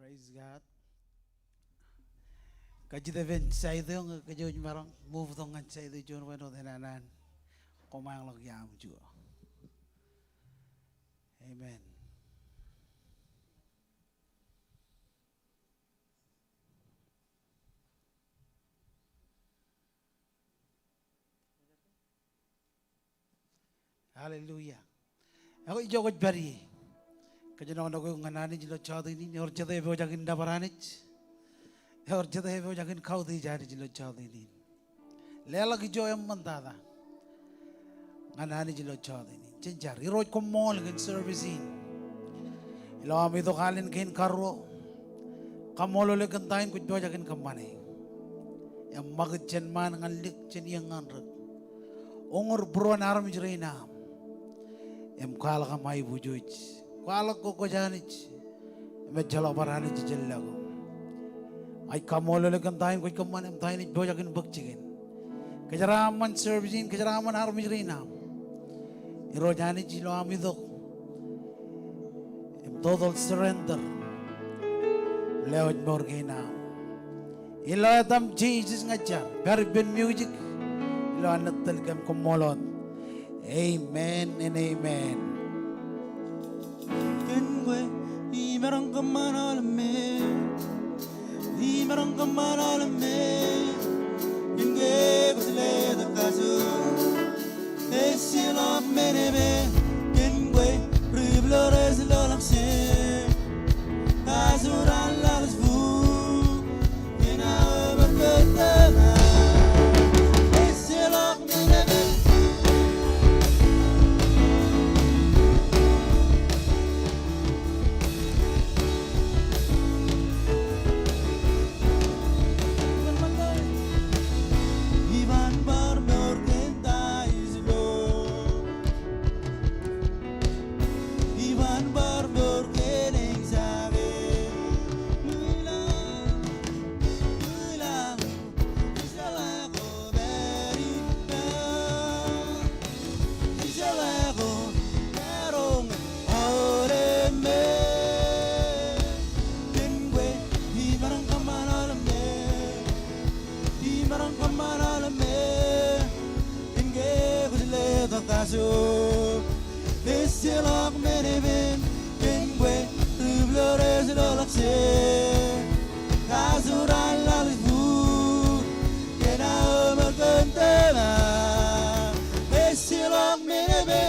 Praise God. Kajita ven say the young kajo marang move dong and say the John went on the nan komang log yam jua. Amen. Hallelujah. Ako ijo ko bari. Kajo na ako nganani jilo chadi ni or jada ebo jagin dabaranich. और जदा है वो जगन खाओ दी जा रही जिलो चाव दी नी ले लगी जो हम मंदादा गानानी जिलो चाव दी नी चिंचार ये रोज को मॉल के सर्विसिंग इलो आमी तो खालिन केन करो कम मॉल ले कंटाइन कुछ दो जगन कमाने या मगज चन्मान गलिक चनियंग अंडर ओंगर ब्रो नारम जरे नाम एम काल का माई बुजुच काल को जानिच मैं जला बरानी जिल लगो ay kamolo le kantain ko kaman am tayo ni boya kin bakchigin kajaraman servicing kajaraman army rina iro jani jilo amido total surrender leot morgina ilo tam Jesus ngajar garbin music ilo anatal kam komolon amen and amen kenwe imerang kamanal me Imarang kamanal me, inge kusle da kazu. Esila menebe, kengwe privilege la lakse. Kazuran la lasbu, ina berkata. Esila menebe. Esila menebe, kengwe privilege la lakse. Kazuran la lasbu, kena berkata. Esila menebe.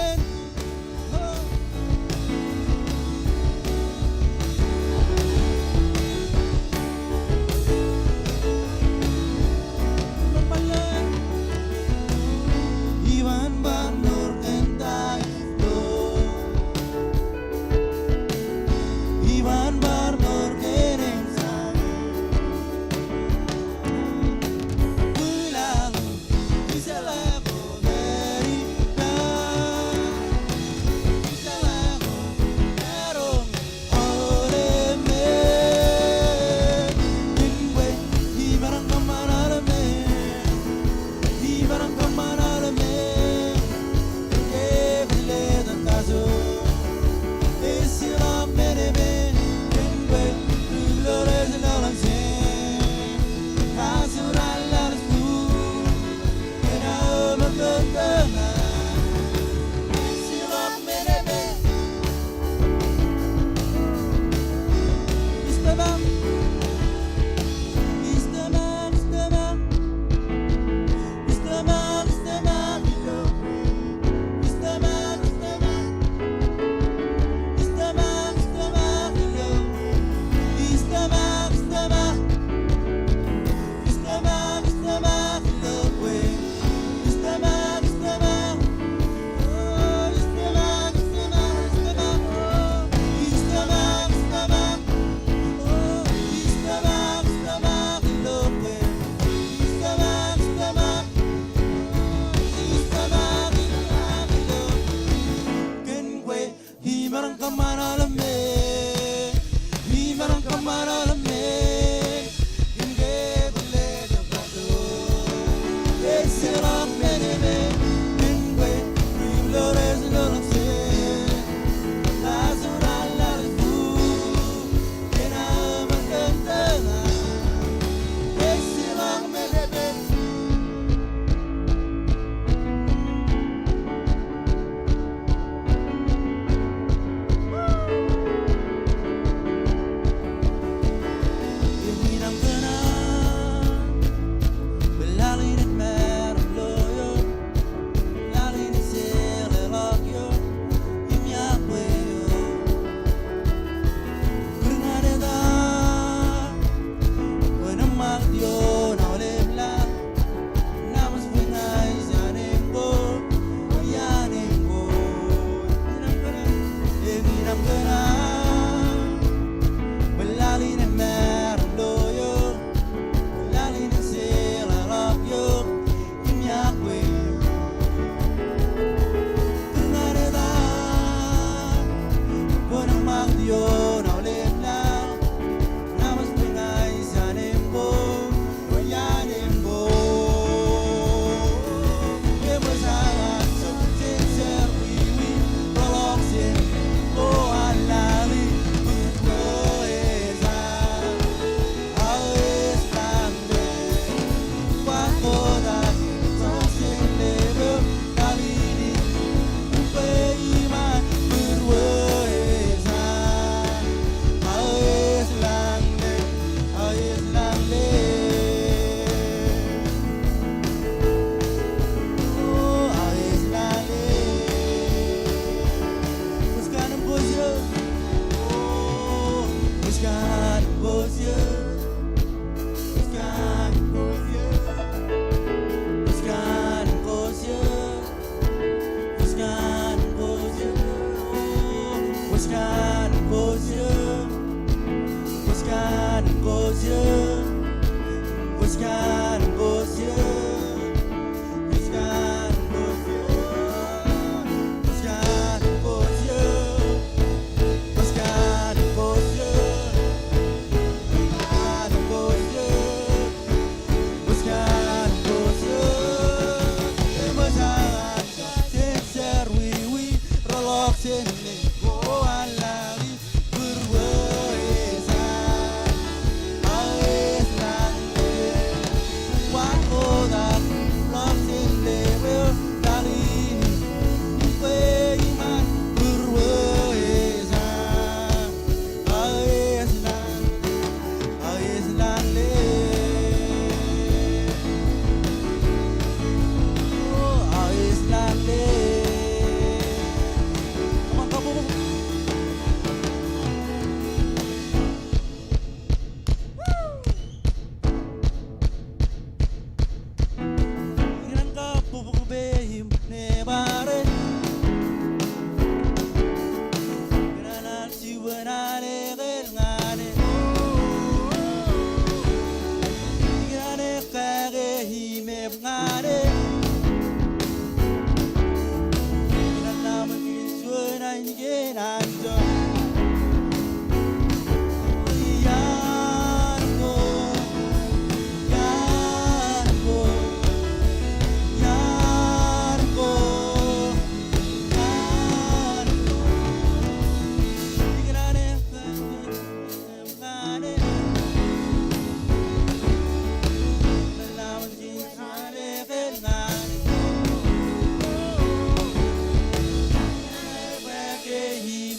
He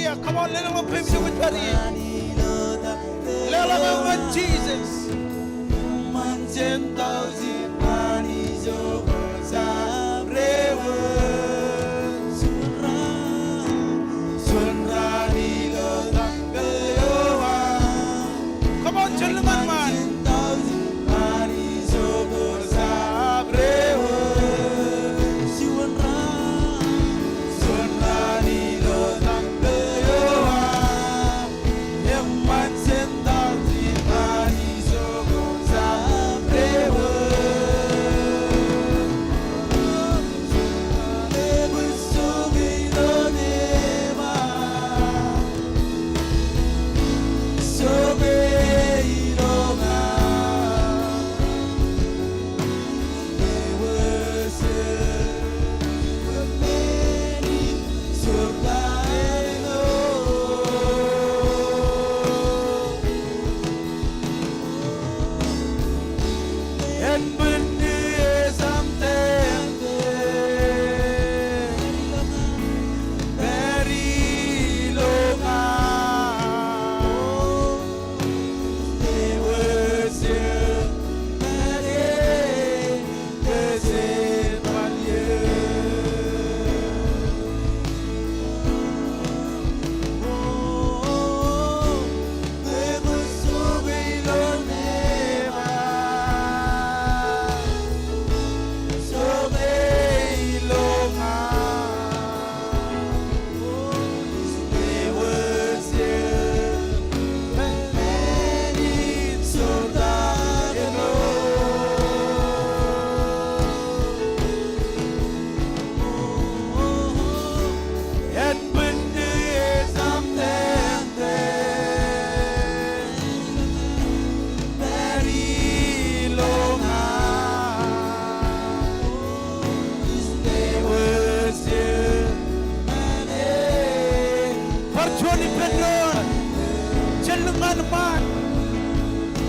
Hallelujah. Come on, let them pay me with Barry. Let them with Jesus. Come on, gentlemen, man.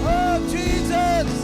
Oh, Jesus.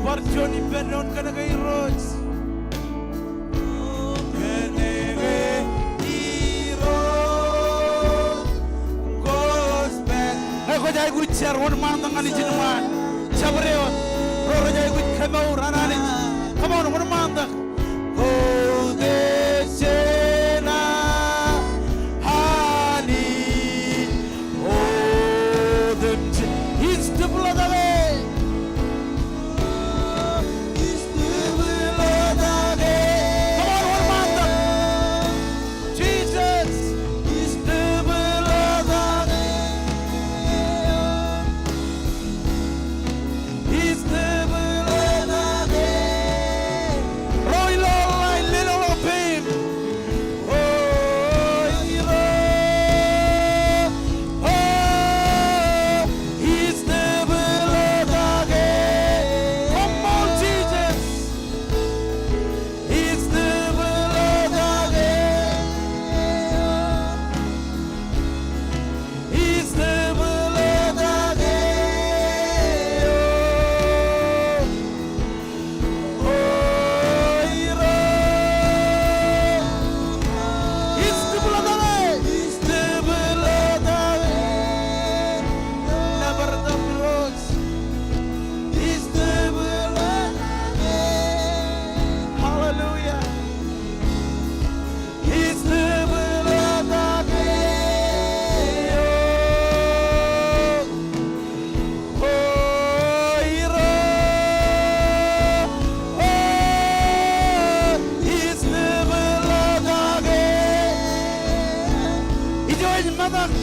Barjoni benon kana kay Roj. Ko jay gu cer won man ngani jinman. Chabreo. Ro jay gu khamau ranani. Come on won man da. Go de sena hani. Oh the he's the blood of it.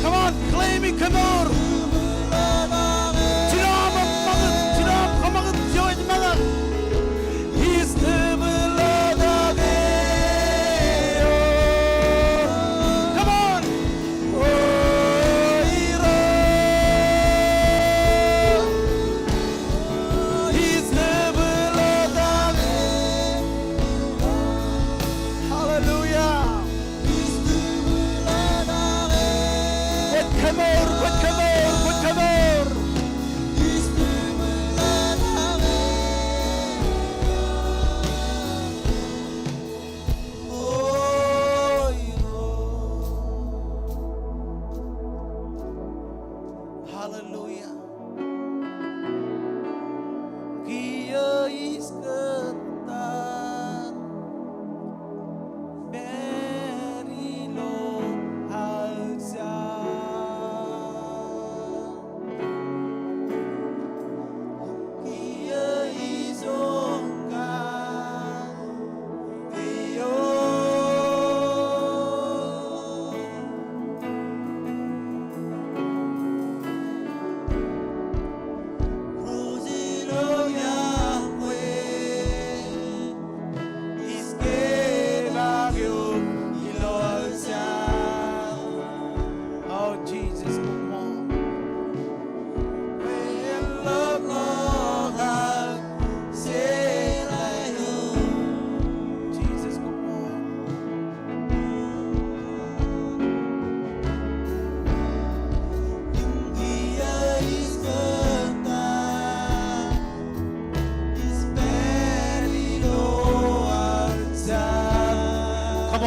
Come on, claim it, come on. Come on, join mother. He's the blood of it. Come on. He's the blood of it. Hallelujah. Come on, come on, come on. Hallelujah. Dia is ketat, very low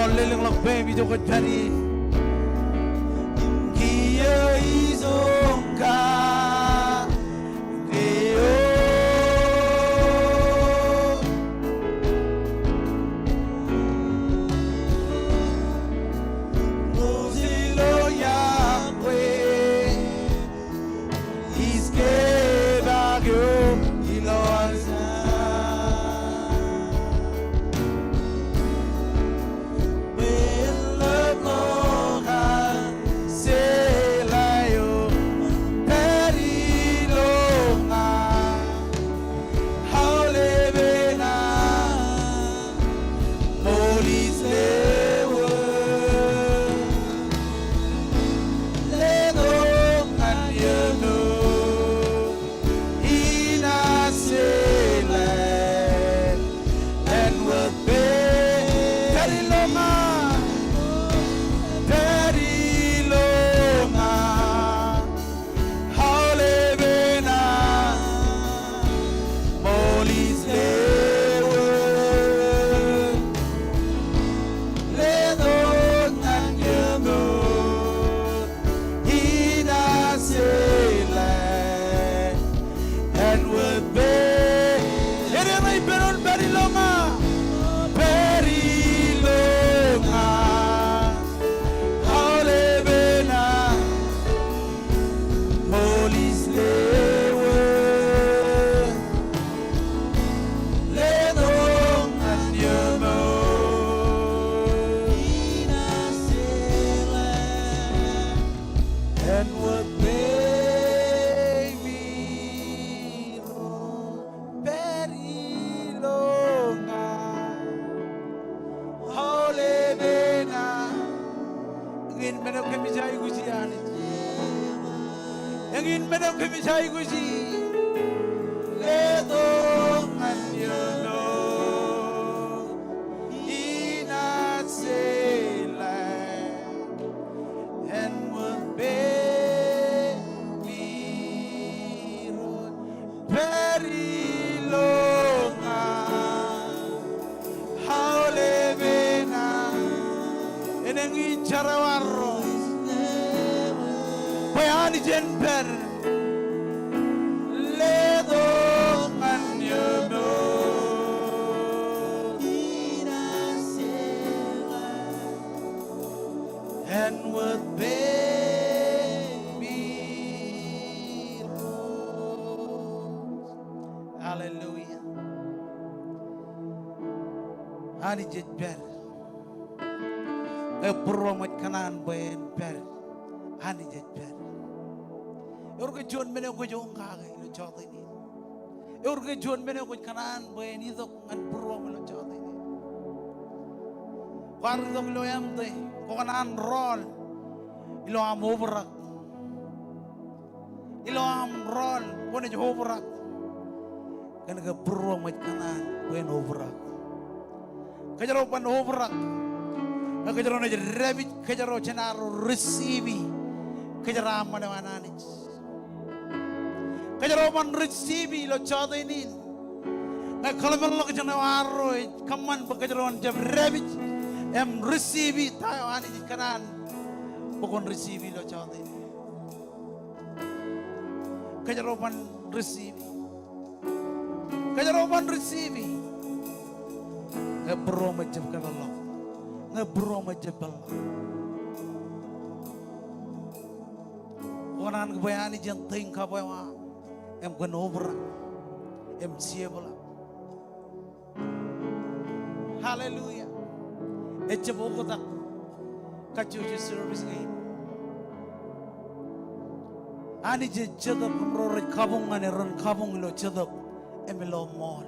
Liling lang baby do good penny. Kia izonga. Love, Lord. Angin menang kami cai kusi. Ledo nganyelo. Ina sela. And would be very long. How living in an incharawaro. Bayani Jenper Ledo Manyano and with baby rose. Hallelujah. Ani Jenper a promat kanan bayan per Ani Jenper. Orang John mana aku jauh kagak lo cakap ini. Orang John mana aku kanan boleh ni tu kan peruam lo cakap ini. Kalau tu lo yang tu, kau kanan roll, ilo am overak, ilo am roll, kau ni jauh overak. Kan ke peruam macam kanan boleh overak. Kejar opan overak, kejar orang je rabbit, kejar orang cenar receive, kejar am mana ni. Kajaroman receive lo chado ini. Nggak kalau mereka kejana waroi, kaman bakajaroman jam rabbit, receive tayo ani di kanan, bukan receive lo chado ini. Kajaroman receive, nggak bro macam kalau, nggak bro macam kalau. Orang kebayani janting kabaywa. Em kan over, em siapa? Hallelujah. Ecebo ko tak kacuci service ini. Ani je cedap merorek kabung ane ran kabung lo cedap emelo mall.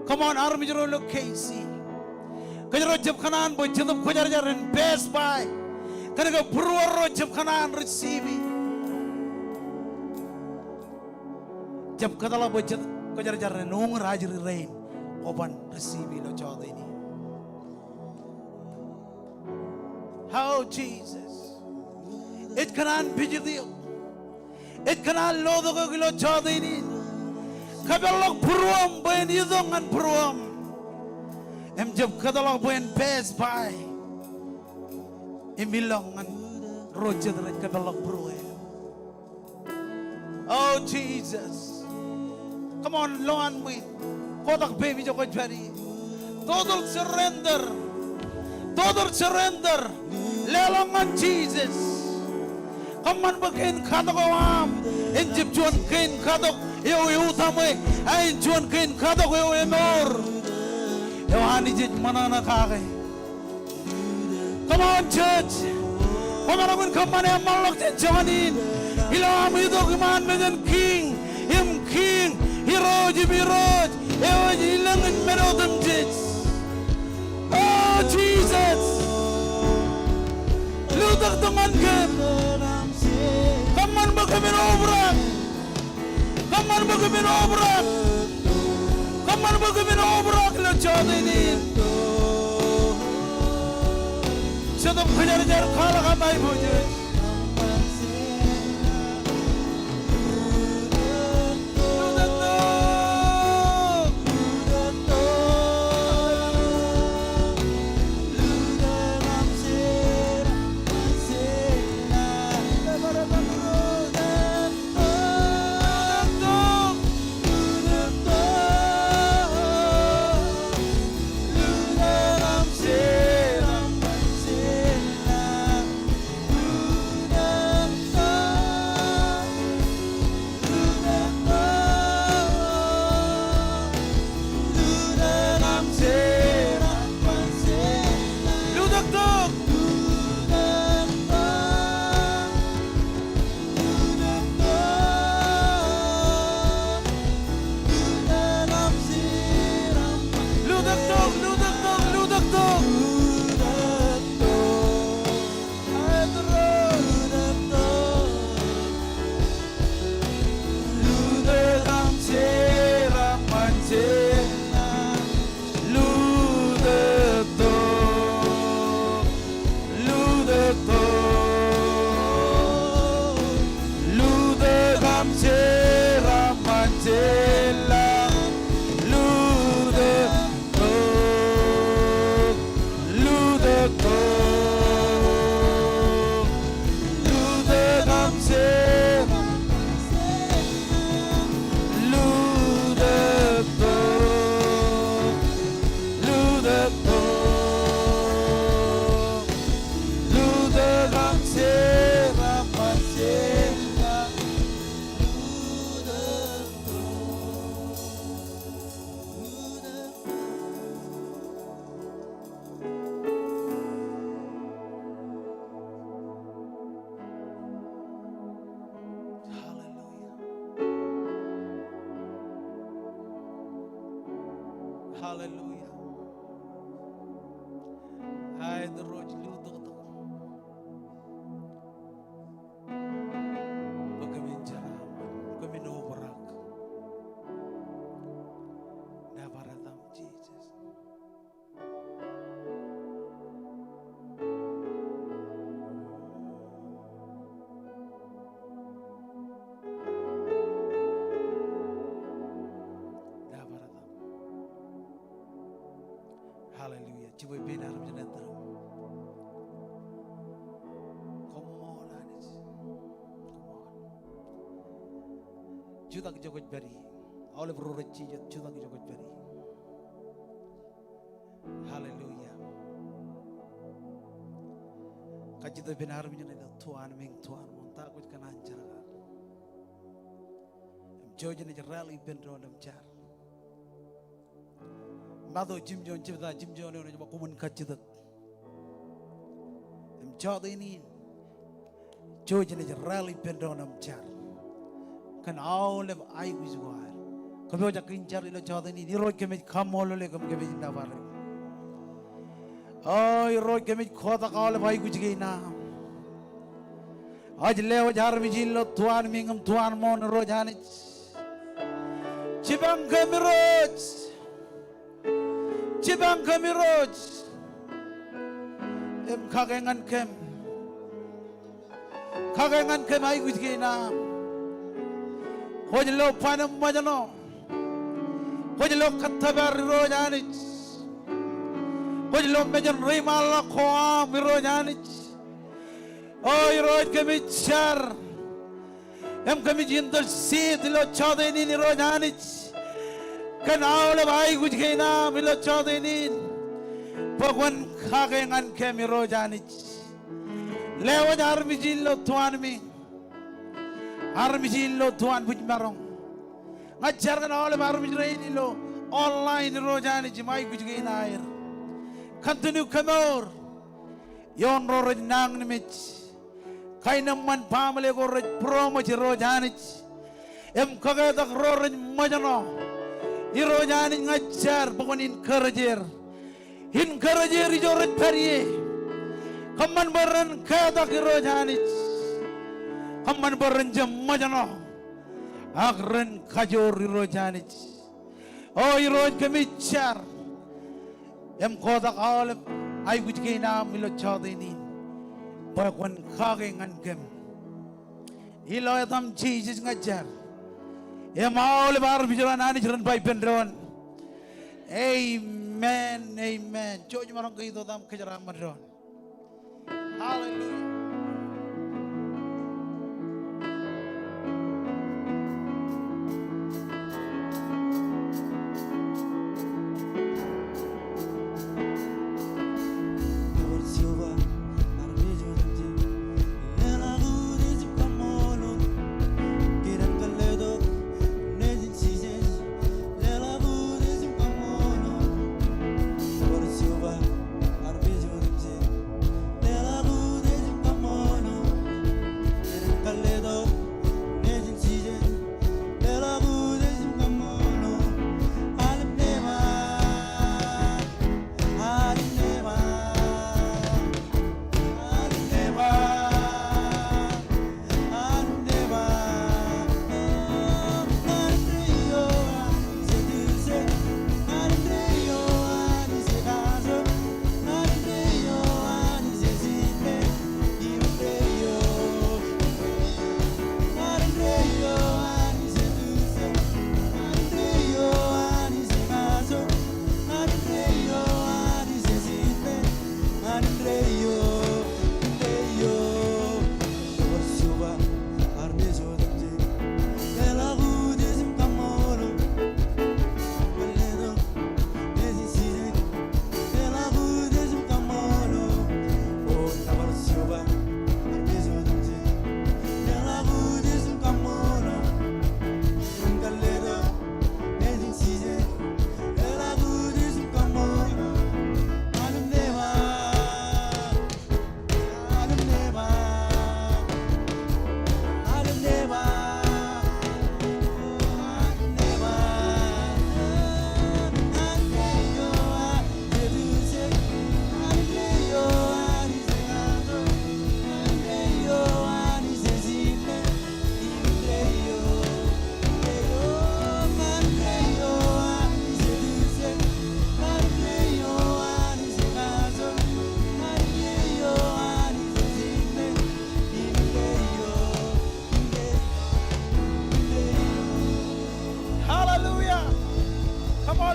Come on, army jero lo Casey. Kajero jeb kanan boy cedap kajar jaran Best Buy. Kanaga purwaro jeb kanan receive. Jab katalah bocet kejar-kejar renung rajir rain open receive lo cakap ini. How Jesus? It kanan bijir dia, it kanan lo doga lo cakap ini. Kabelok peruam bayan idongan peruam. Jab katalah bayan Best Buy. Bilangan rojet red kabelok peruam. Oh Jesus. Come on, Lord, me. Kodak baby joko jari. Total surrender. Lelangan Jesus. Come on, bakin katok awam. Injip juan kain katok. Yo utame. Ain juan kain katok yo emor. Yo hani jit mana nak kage. Come on, church. Come on, come on, malak jawanin. Ilam itu keman dengan king. King. Hiroj, ewan hilang merodem jits. Oh Jesus, lutak teman kan, kaman bagaimana obrak, lo cakap ini. Sedap kejar-kejar kalah kamai bujur. Tela Lude Ko Lude Ko Lude Gamse Lude Ko Lude Ko Lude Gamse Ramasela Hallelujah. Ay, the road luto to. Pag kami jaraman, kami nubarak. Nabaratam Jesus. Nabaratam. Hallelujah. Ciboy binaram janetram. Come on, Anis. Come on. Judak jogot bari. Olive rorechi judak jogot bari. Hallelujah. Kajito binaram janetram tuan ming tuan monta kuch kanan jaraga. Jojen rally bendronam jar. Mado Jim John Chivda Jim John on a woman catchidak. I'm Jodini Georgian is a rally pendonum char. Can all of I was wire. Kaboja Kinchar in a Jodini, you wrote commit come all like I'm giving Navarre. Oh, you wrote commit Kota all of I which gain now. Aj leo Jarvijillo, Tuan Mingam, Tuan Mon Rojanich. Chibam Cameroons. Chibang kami roj, kagengan kem ay guj gina, hojlo panam majano, hojlo katabar rojanich, hojlo mejan rimala koa mirojanich, oy roj kami char, kami jindal seed lo chodeni ni rojanich. Kan awal bayi kuch kena milo chodenin, pagwan kagengan kami rojanich. Lewat armijillo tuan mi, armijillo tuan buj marong. Ngajar kan awal armijillo lo online rojanich bayi kuch kena air. Continue kamor, yon roj nang nimich. Kainam man pamale ko roj promo ci rojanich. Kagetak roj majano. Irojani ngajar pokon encourager ijoret periye kaman baran kaya irojani kaman baran jamajano agren kajor irojani oh iroj kemichar kota kalep ay gujke na milo chodini pokon kage ngangem iloyatam Jesus ngajar all of our vision and Anish by Pendron. Amen. Amen. George Marongo Dam Kajaram Madron. Hallelujah.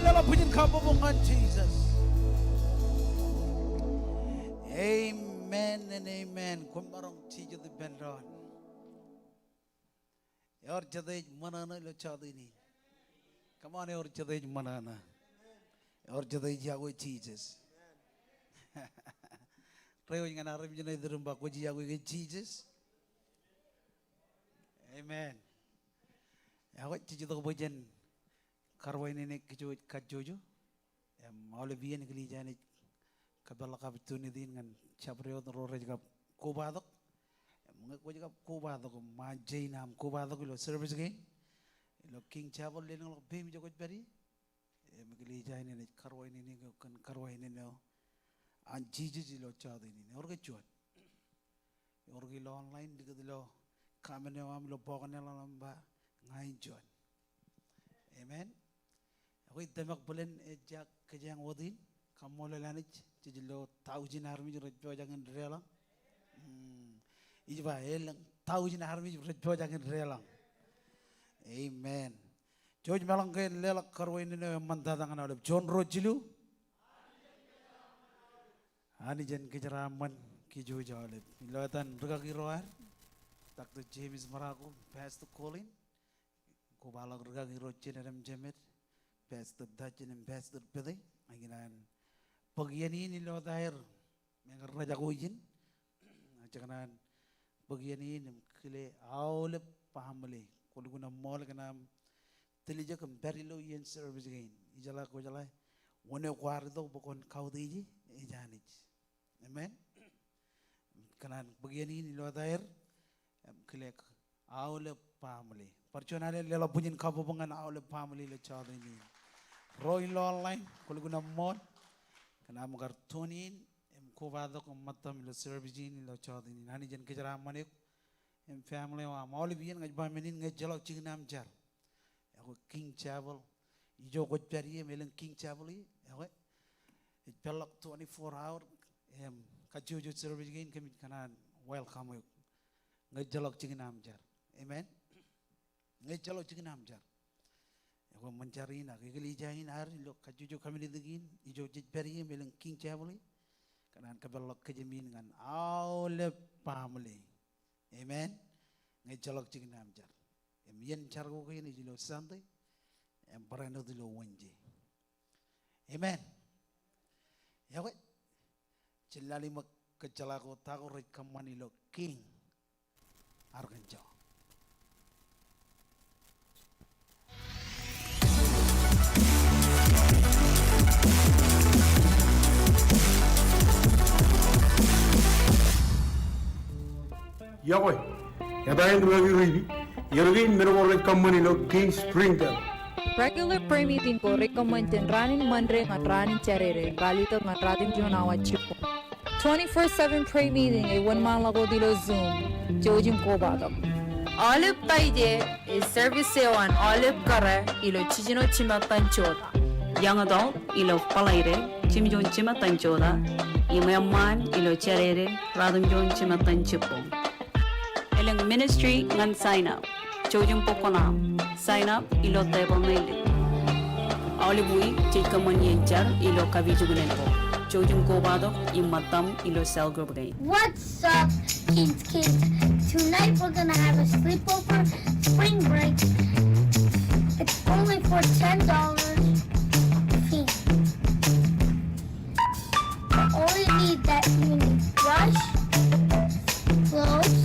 lela punya kabubungan Jesus. Amen and amen. Kumbarong tijo di benron. Yor jadej manana lo chadi ni. Come on, yor jadej manana. Yor jadej jago Jesus. Pray with ngana rim jina idirum ba koji jago Jesus. Amen. Awak tijo to bojen karwai ni kijo kajojo. Maule bian kali jani kabala kabituni din ngan chapriot rore jab kubadok. Ko jab kubadok ma jainam kubadok lo service again. Lo king chapel le lo bim jogot bari. Migli jani ni karwai ni kan karwai ni no. An Jesus lo chadi ni orge chuan. Orge lo online diglo kamene am lo bogane lo lamba ngai chuan. Amen. Ako itamak bulan ejak kejang wadin kamola lanich jilo thousand army rajpo jangan relang. Ijba elang thousand army rajpo jangan relang. Amen. George malang ke lelak karwain ini mantatangan oleh John Rojilu. Ani jen kejeraman kijo jolip. Milawatan regagi roar. Dr. James Maraku, Pastor Colin. Ko balak regagi rocin adam jemet. Pastor Dachin and Pastor Pede. Aginan bagian ini lo daher yang raja kuijin. Jangan bagian ini kile awal pahamle. Kalau guna mall kena telija kembali lo yen service again. Ijala ko jala. Wane kuardo bukon kau diji ijanij. Amen. Kena bagian ini lo daher kile awal pahamle. Percuanale lela bunyin kabubangan awal pahamle le cari ini. Roy lo online, kalau guna mod, kena magar tunin, kubado ko matam lo servicing lo chadi ni. Nani jen kejaran manik, family wa mauli bian ngaj menin ngaj jalok cingnam jar. Aku King Chapel, ijo ko peri meleng King Chapel i, aku pelak 24 hour, kajujo servicing kami kena welcome yuk. Ngaj jalok cingnam jar, amen. Ngaj jalok cingnam jar. Ako mencari nak, kekali jahin hari lo kajujo kami lidagin, ijo jiperi meleng King Chapel, kanan kabelok kejamin dengan awal pamli, amen. Ngejalok cing namjar, yen cargo ko ini jilo santai, perano jilo wanje, amen. Ya ko, celali mak kecelako tako rekamani lo King Arkanjo. Yakoy, yatayin rugi rugi, yarugin merogor company lo King Springdale. Regular premium din ko recommend din ranin mandre at ranin charere, balito at ratin jo na wachipo. 24/7 premium din ay 1 man lago dilo Zoom, jojim ko badok. Olive paije is service sewan olive kare ilo chijino chimatan choda. Young adult ilo palaire, chimijon chimatan choda, imayaman ilo charere, radum jon chimatan chipo. Elang ministry ngan sign up. Chojung pokonam. Sign up ilo table mail. Awli bui chika manyenchar ilo kabijugulento. Chojung kobado imatam ilo cell group again. What's up, kids? Tonight we're gonna have a sleepover spring break. It's only for $10 fee. All you need brush, clothes,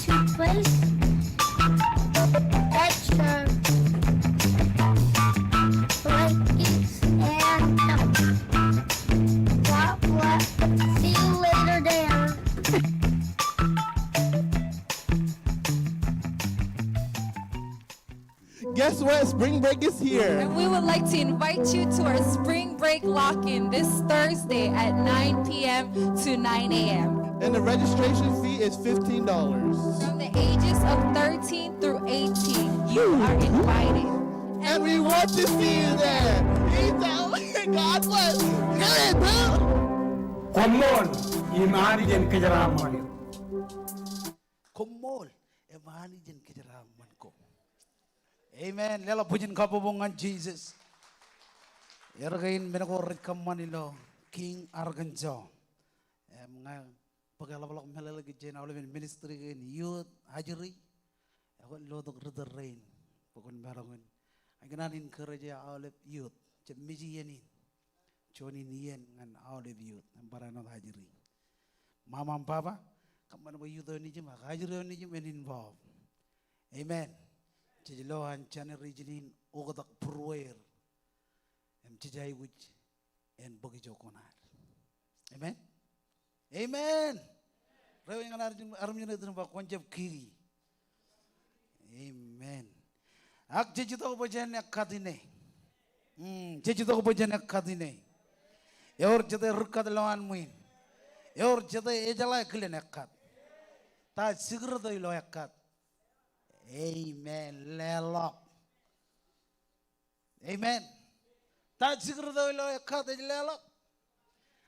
toothpaste, extra blankets, and what? See you later there. Guess what? Spring break is here. And we would like to invite you to our spring break lock-in this Thursday at 9 p.m. to 9 a.m. And the registration fee is $15. From the ages of 13 through 18, you are invited. And we want to see you there. God bless. Good, bro. Come on, imani jen kejaramani. Kumol, emani jen kejeraman ko. Amen. Lela pujian kabubungan Jesus. Yargain benakorit kamanilo King Arganjo. Mga pagkalabalak melalagi dyan awal ministry gain youth hajiri. Ako lodok rida rain. Pukun barangun. Ay ganan encourage awal youth. Jam miji yanin. Choni niyan ngan awal youth. Ang baranot hajiri. Mama and papa. Kaman mo youth oni jam hajiri oni jam involved. Amen. Cijilohan channel regionin ugadak purwair. Cijay which and bagi jokonar. Amen. Amen. Rawi nga aram nyo na ba konjab kiri. Amen. Ak jejito ko ba dyan akadine. Jejito ko ba dyan akadine. Yor jete rukad lawan muin. Yor jete ejala kile nakat. Ta siguro do ilo akat. Amen. Lelok. Amen. Ta siguro do ilo akat lelok.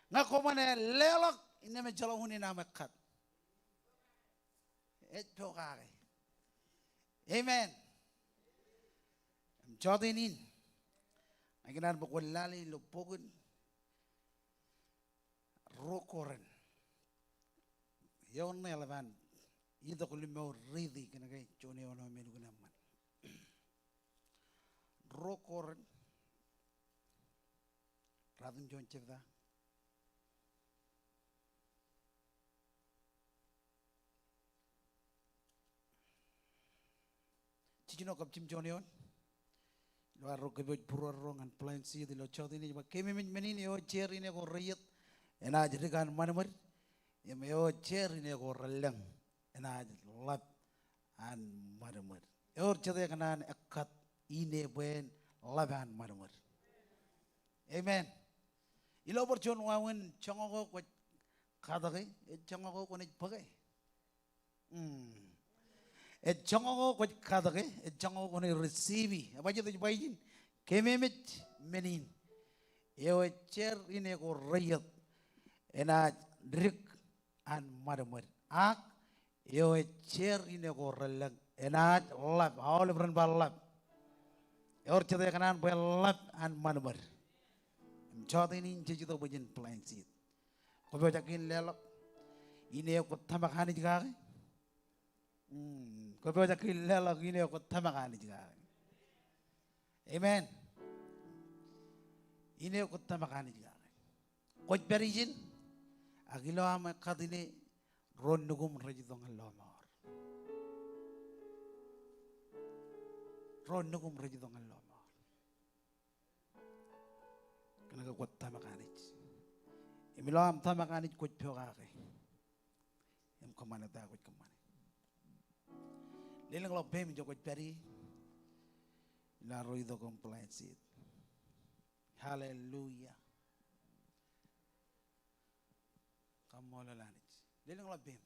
Nga komane lelok ina me jalo huni na makat. Eto kare. Amen. Jodinin. Aginan bukwalali lupogun. Rokoren. Yon na yalavan. Ito ko limaw ridi kinagay choni ono menugo naman. Rokoren. Radun John Chevda. Chino kap chim choni on. Lo arro ke boj puro arro ngan plan si di lo chodi ni ba kemi menin yo chair ini ko riyat ena jadi kan manamar ya me yo chair ini ko relang ena lap an manamar yo chade kanan ekat ini ben laban manamar. Amen. Ilo berjon wawen chongo ko kadage chongo ko ne pagay. Et chongo ko kadage et chongo ko ne receive. Abaje to bayjin kememet menin. Yo chair ini ko rayat ena drik an madamar. Ak yo chair ini ko relang ena lab all bran balab. Yo chade kanan balab an madamar. Chode ini jadi tu bukan plan sih. Kau bacakin lelak, ini aku tamak hani juga. Kau bacakin lelak ini aku tamak hani juga. Amen. Ini aku tamak hani juga. Kau berijin, agilo ama kadine ron nugum rajidong Allah. Ron nugum rajidong Allah. Kena kuat tamakanit. Imilam tamakanit kuat piyokake. Em kemana tak kuat kemana. Lelang lo bem jo kuat peri. Laro itu compliance it. Hallelujah. Kamu lalanit. Lelang lo bem.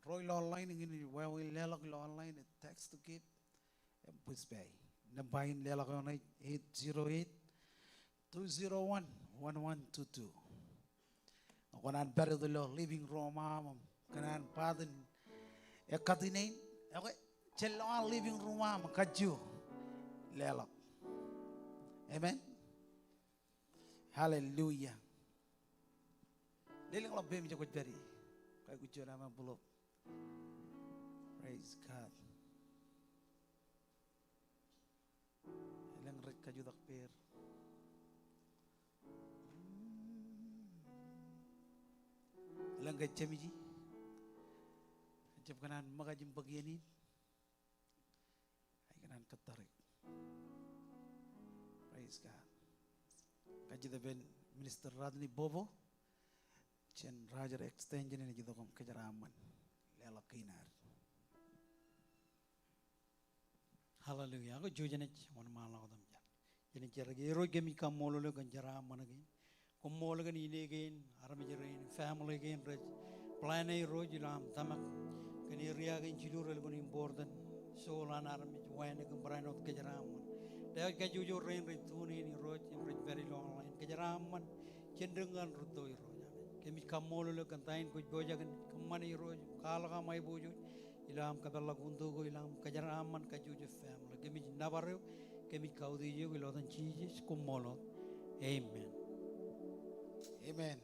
Roy online ingin where we lelak online text to keep push pay. Nabahin lelak on 808-201-1122. Ako nan beri dulu living room am kanan padin ekatinain. Okay, celong living room am kaju lelak. Amen. Hallelujah. Lelang lebih menjaga beri. Kayak kucu nama belum. Praise God. Ilang rek kayo takpir. Ilang gacamiji. Jab kanan magajim bagyanin. Ay kanan katarik. Praise God. Kaji ben Minister Radni Bobo. Chen Rajar extension ini kita kom kejaraman. Lelakinar. Hallelujah. Aku jujanech one malam adam jan. Jadi ceragi roy kami kamolo le ganjara mana gin. Kamolo gan ini gin. Aram jerain family gin rej. Plan ay roy jilam tamak. Kani ria gin cilur le gani important. Solan aram juain gin beranot kejaraman. Dah kaju jo rain rej tuni ni roy rej very long line kejaraman. cenderungan ruto iro kemi kamolo le kantain ko bojagan kamani iro kala ka mai bojo ilam kadalla gundugo ilam kajaraman kajuju family kemi nabaro kemi kaudi yo ilodan chiji kumolo amen. Amen.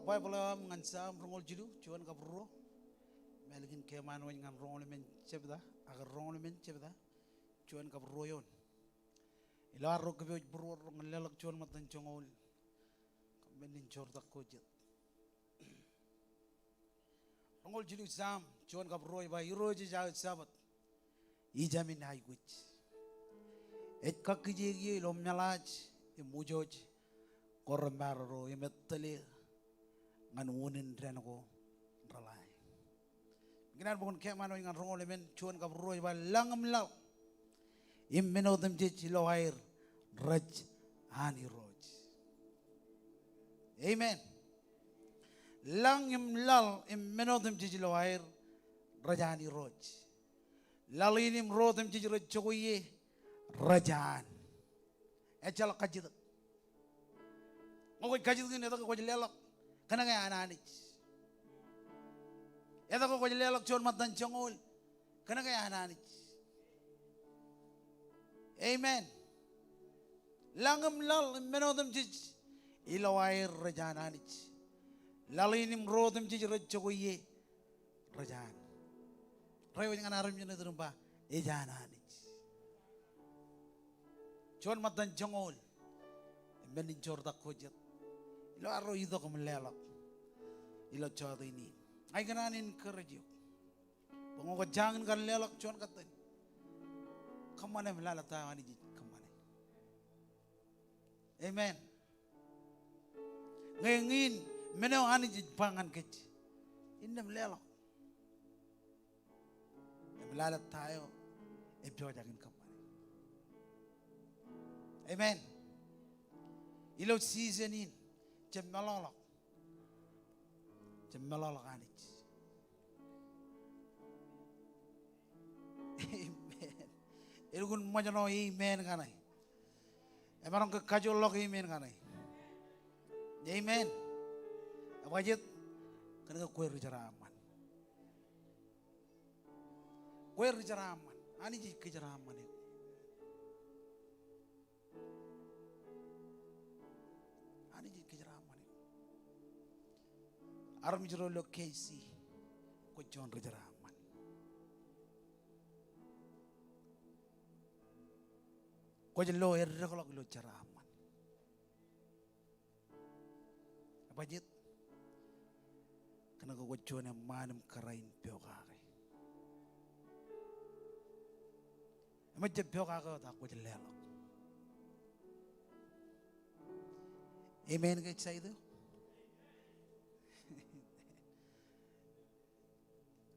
Bible ngan sam rongol jidu cuan kapro melgin keman wan ngan rongol men cebda agar rongol men cebda cuan kapro yon ila ro kebe bro rongol lelak cuan matan congol menin cor tak kojet rongol jidu sam cuan kapro ba iro ji jaut sabat i jamin hay guch et kakje gi lom nyalaj e mujoj kormaro e metale ngan wonin renako ralai ginan bukan keman ngan rongol men cuan kap roy ba langam law immeno dem je lo air raj ani roj amen langam lal immeno dem je lo air rajani roj lalinim rodem je roj choye rajan echal kajid ngoy kajid ne da ko lelak kana nga ananich eda ko lelak chon matan chongol kana nga ananich amen langam lal menodam jij ilawair rajananich lalinim rodam jij rachoye rajan rayo nga naram yun durumba ejananich chon matan chongol menin chorda kojet ilo aro ido ko melelak ilo chado ini ay gananin kerja pengogo jangan kan lelak cuan kata kamane melala tawani ji kamane amen ngengin meneo ani ji pangan kec inna melelak melala tayo ebjo jagin kamane amen ilo seasonin Cemelolok anich amen ilgun majano amen kanai emarang ke kajolok amen kanai amen wajib kana kue rijaraman ani ji kejaraman aram jero lo kesi ko jon rejaraman ko jelo erre ko lo jaraman abajit kana ko jone manam karain pyogare amajje pyogare ta ko jelelo amen ke saydo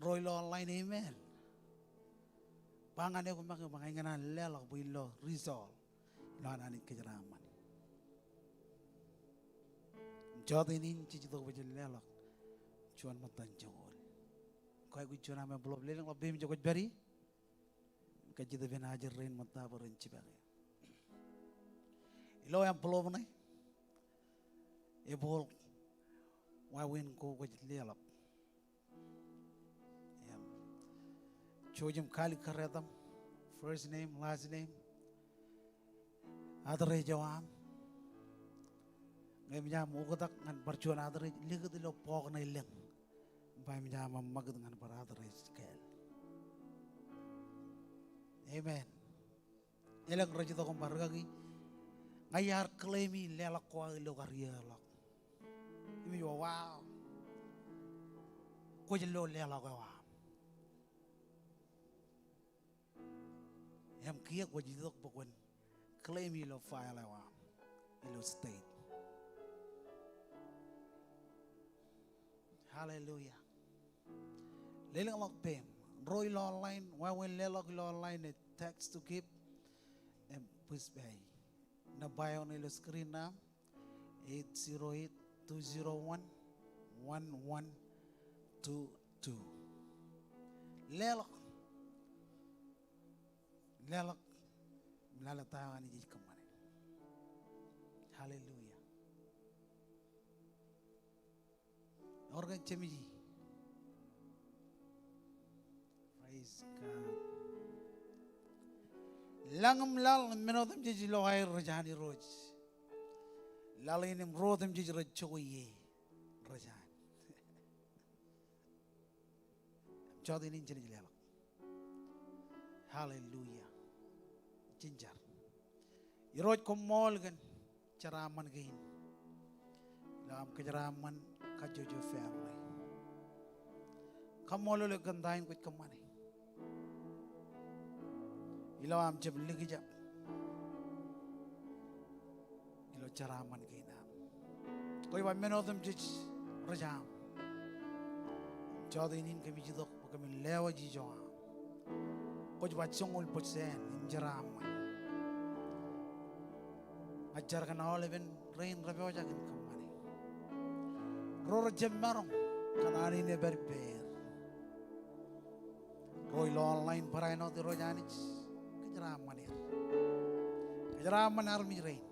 Roy lo online amen Pangan ko makingana lelak builo resolve. Lana ni kejaraman. Jadi ini cici tu baju lelak. Cuan matan jawol. Kau ikut cuan ame belum lelak lebih menjaga beri. Kaji tu ben hajar rain mata berenci bagi. Ilo yang belum ni. Ebol. Wawin ko kaji lelak. Chojim kali karetam. First name, last name. Adare jawam. Ngay minjam ugatak ngan percuan adare lihat dilo pok na ilang. Bay minjam magad ngan par adare scale. Amen. Ilang rajit ako margagi. Ngayar claimi lelak ko ilo kariyalak. Imi wow. Ko jelo lelak ko wow. Em kia ko jidok pokon claim ilo file awa ilo state. Hallelujah. Lelang lok pem roy lo online wawen lelok lo online it text to keep em push bay na bio na ilo screen na 808-201-1122 lelok lelak melalatakan ini kemana? Haleluya. Orang cemiji. Praise God. Langam lal menodam jadi lohai rajani roj. Lal ini merodam jadi rajoye rajan. Jadi ini jadi lelak. Hallelujah. Jinjar. Iroj ko molgan caraman gain. Lam kejaraman kajojo family. Kamolo le gandain kut kamane. Ilam jab ligi jab. Ilo caraman gainam. Koi ba menodam jij rajam. Jadi ini kami jidok kami lewa jijoa. Kau baca sungguh persen injeraman. Ajar kan awal even rain rapi wajah kan kemana. Ror jemmarong kan hari ini berber. Roy lo online perai nanti roy janis kejeraman ya. Kejeraman army rain.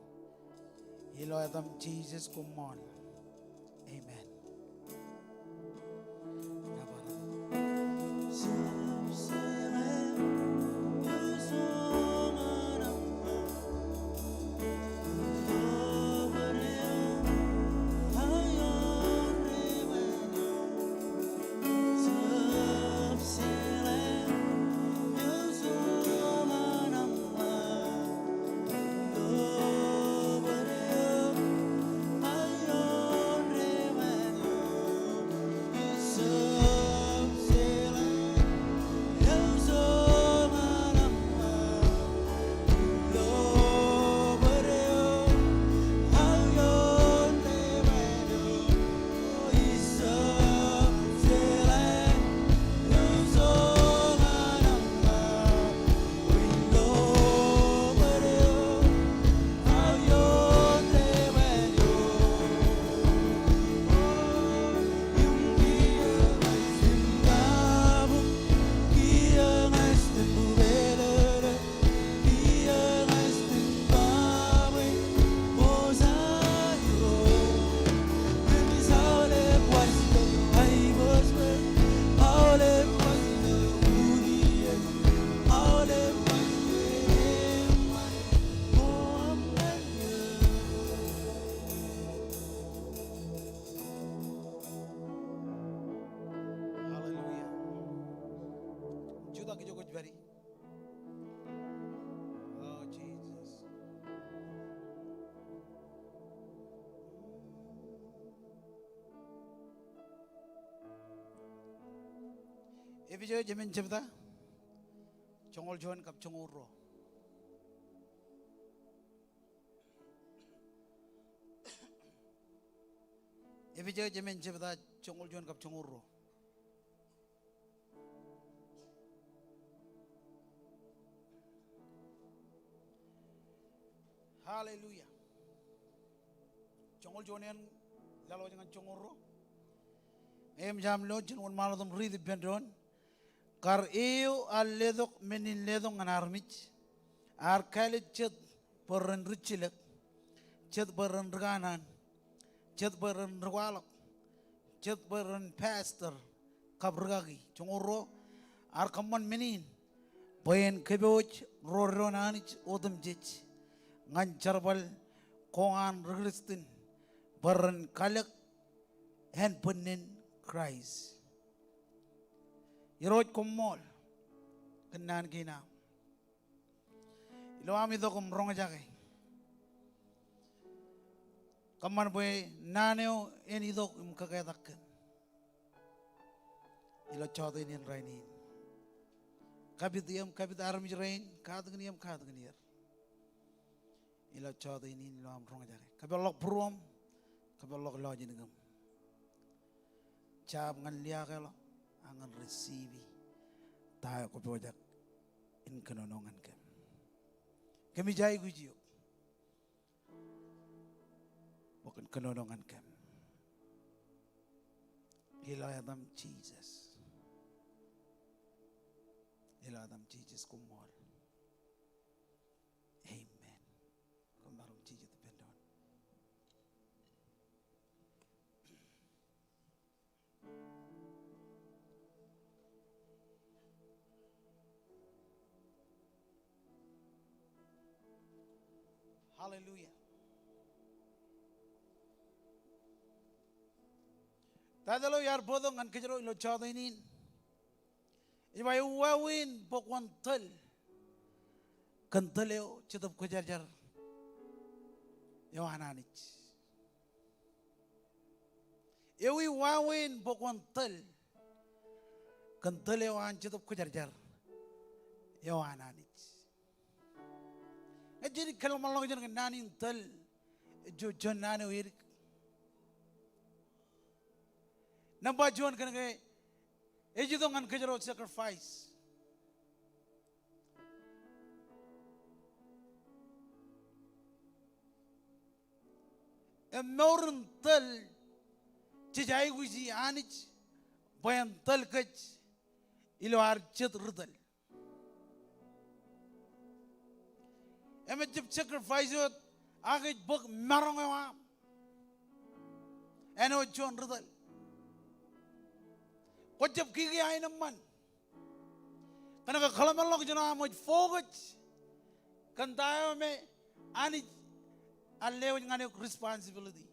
Ilo etam Jesus kumon. Amen. Ebijo jamin jebda chongol jon kap chonguro. Ebijo jamin jebda chongol jon kap chonguro. Hallelujah. Chongol jonen lalo jangan chongoro. Jam lo jen maladum ridi bendron. Kar iyo ledok menin ledok nganarmich. Ar kalit chet peran richilek. Chet peran reganan. Chet peran rewalok. Chet peran pastor. Kabragagi. Chongoro ar kaman menin. Bayan keboj roronanich odem jech. Ngan charbal kongan regristin. Peran kalek hen penin Christ. Iroj kumol kenan kina. Ilo ami do kum rong jage. Kaman boy naneo en ido kum kagadak. Ilo chodo inin rainin. Kabit armi rain kadgniyam kadgniyar. Ilo chodo inin lo am rong jage. Kabalok pruom kabalok lo jinengam. Cab ngan liya kalo angan receive tayo ko pojak in kanonongan kem kami jai gujiyo bukan kanonongan kem ilayadam Jesus kumol amen kumarong Jesus dependon. Hallelujah. Tadalo yar bodong an kejero ilo chado inin. Iba wawin pokwan tel. Kanteleo chetap kujarjar. Yo ananich. Ewi wawin pokwan tel. Kanteleo an chetap kujarjar. Yo ananich. Jadi kalau malang jangan nani tel, jojon nani wirik. Nampak juan kan ke, itu dengan kejarot sacrifice. Emorun tel, cijai guji anich, bayan tel kej, ilo archet rudal. Jib sacrifice it, agit book marong eno John rudal. What jab kiki ay naman? Kanaka kalaman lang jana mo focus. Kan tayo me ani alew ngane responsibility.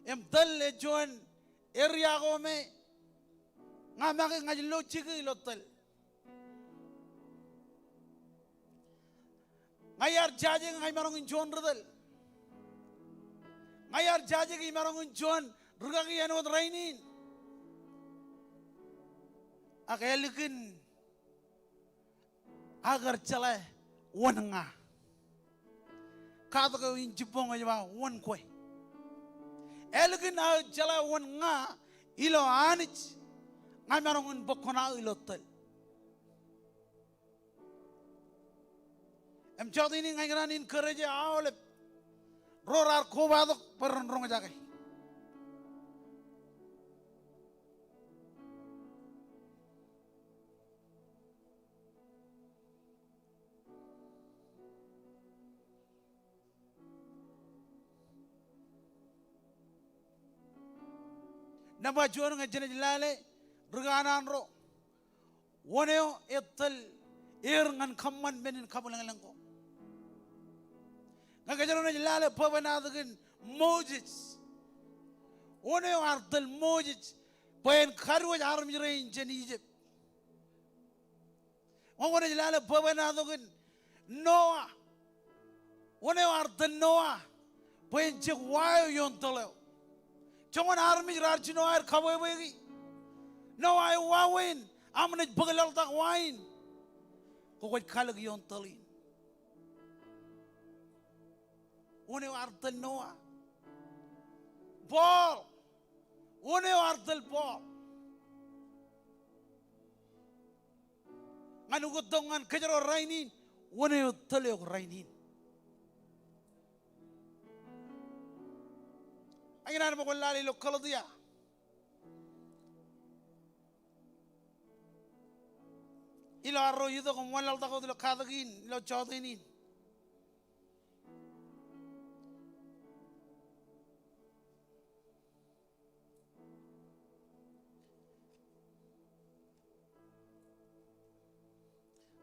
Dal John area ko me nga maki nga lo chiki lotal ngayar jaje ngay marong John rodal ngayar jaje ngay marong John rugagi ano rainin akelikin agar chala won nga kato ko injipong nga won koy elgin chala won nga ilo anich ngay marong bokona ilotal. Jod ini ngay nganin kerja awalep rorar kubadok perrong jake. Napa jual ngajen jelale reganan ro. Woneo etel ngan kaman benin kabulang ko. Ngajaro na jelale pabanadagin Moses. Woneo artel Moses payen karwa aram jirain jen Egypt. Woneo jelale pabanadagin Noah. Woneo artel Noah payen jek wayo yontoleo. Chongon army rarchi Noah kaboy boygi. Noah wawin amne bagalal tak wain. Kokoj kalag yontolin. One artel Noah. Paul. One artel Paul. ngan ugot dong ngan kejaro rainin one taleok rainin aynan mo ko lali lo kalodiya ilo arro yudo ko walal ta ko lo kadagin lo chodinin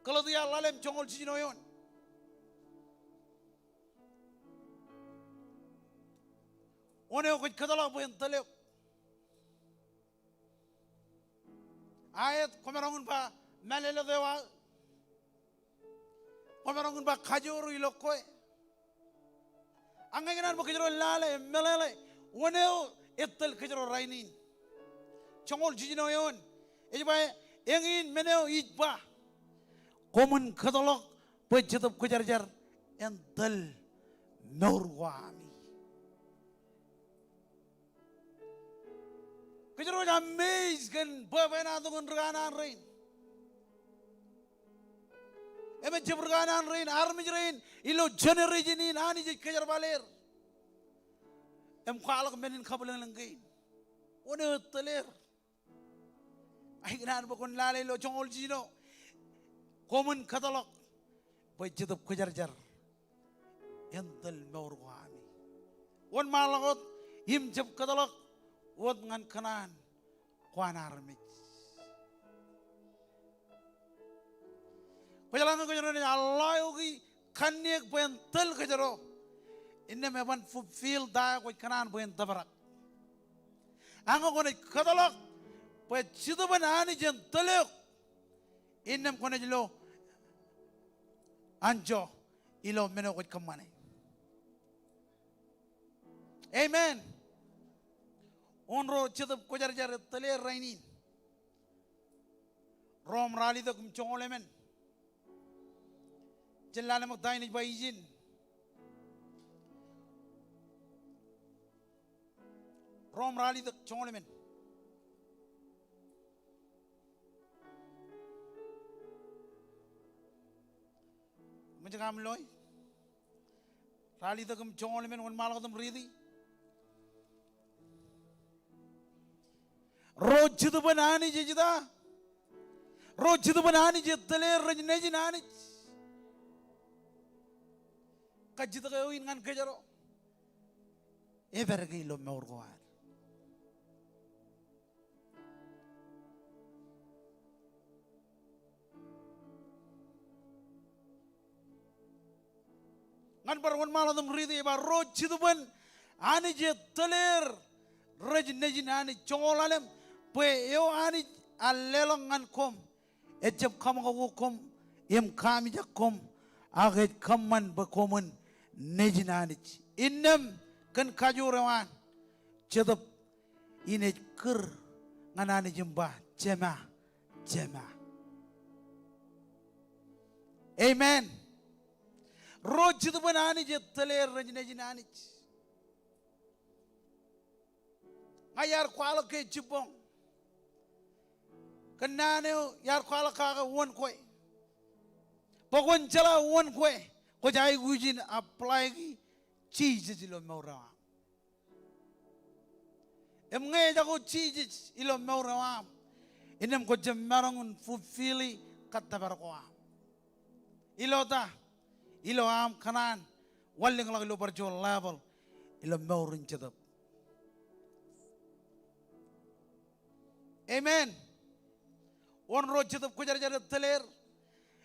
kalau dia lalem jongol jino yon one ko kadala bo en tale ayat komerongun ba malelo dewa komerongun ba kajuru ilokoy anganginan mo kajero lale melele one etel kajero rainin jongol jino yon ejba engin meneo ijba Komun kadalok pejatup kejar-jar entel norwami. Kejaru jamais kan babena tungun reganan rain. Eme jebreganan rain armi rain ilo generation ani je kejar baler. Em khalak menin kabulang langgain. One teler. Ahinan bukun lale lo jongol jino. Komun katalok pejatup kejar-jar entel norwami. Wan malakot him jeb katalok wad ngan kanan kwanarmit. Pajalangan kejaro ni Allah yogi kanyek pentel kejaro. Inne meban fulfill dah kau kanan pen tabarak. Angko kau ni katalok pejatupan ani jentelok. Innem kau ni jelo anjo ilo meno kau kamane. Amen. Onro cetup kejar-jar teler rainin. Rom rali tu kum chongolemen. Jelala mak dain ij baijin. Rom rali tu chongolemen. Macam loy. Rali tu kum chongolemen wan malak tu meridi. Roju tu banani je jeda, roju tu banani je teler rajne je nani, kaji tu kau ingan kejaro, evergi lo mau orgoan. Ngan perwan malam tu meridi, eba roju tu ban ani je teler rajne je nani, chongolalem. Pue yo ani alelong ngan kom ejep kam ko kom em kami jak kom aget kaman bekomen nejinanich innem kan kajurewan cedep ine ker nganani jemba jema amen roju tu banani je teler nejinanich ngayar kwalo ke jibong kenane yar kwala kaga won koy pokon jala won koy ko jay gujin apply gi cheese ilo mawra em ngay jago cheese ilo mawra inem ko jamarangun fulfilli katabar ko ilo ta ilo am kanan walling lag lo barjo level ilo mawrin jadab amen on roju tu kejar-jar teler,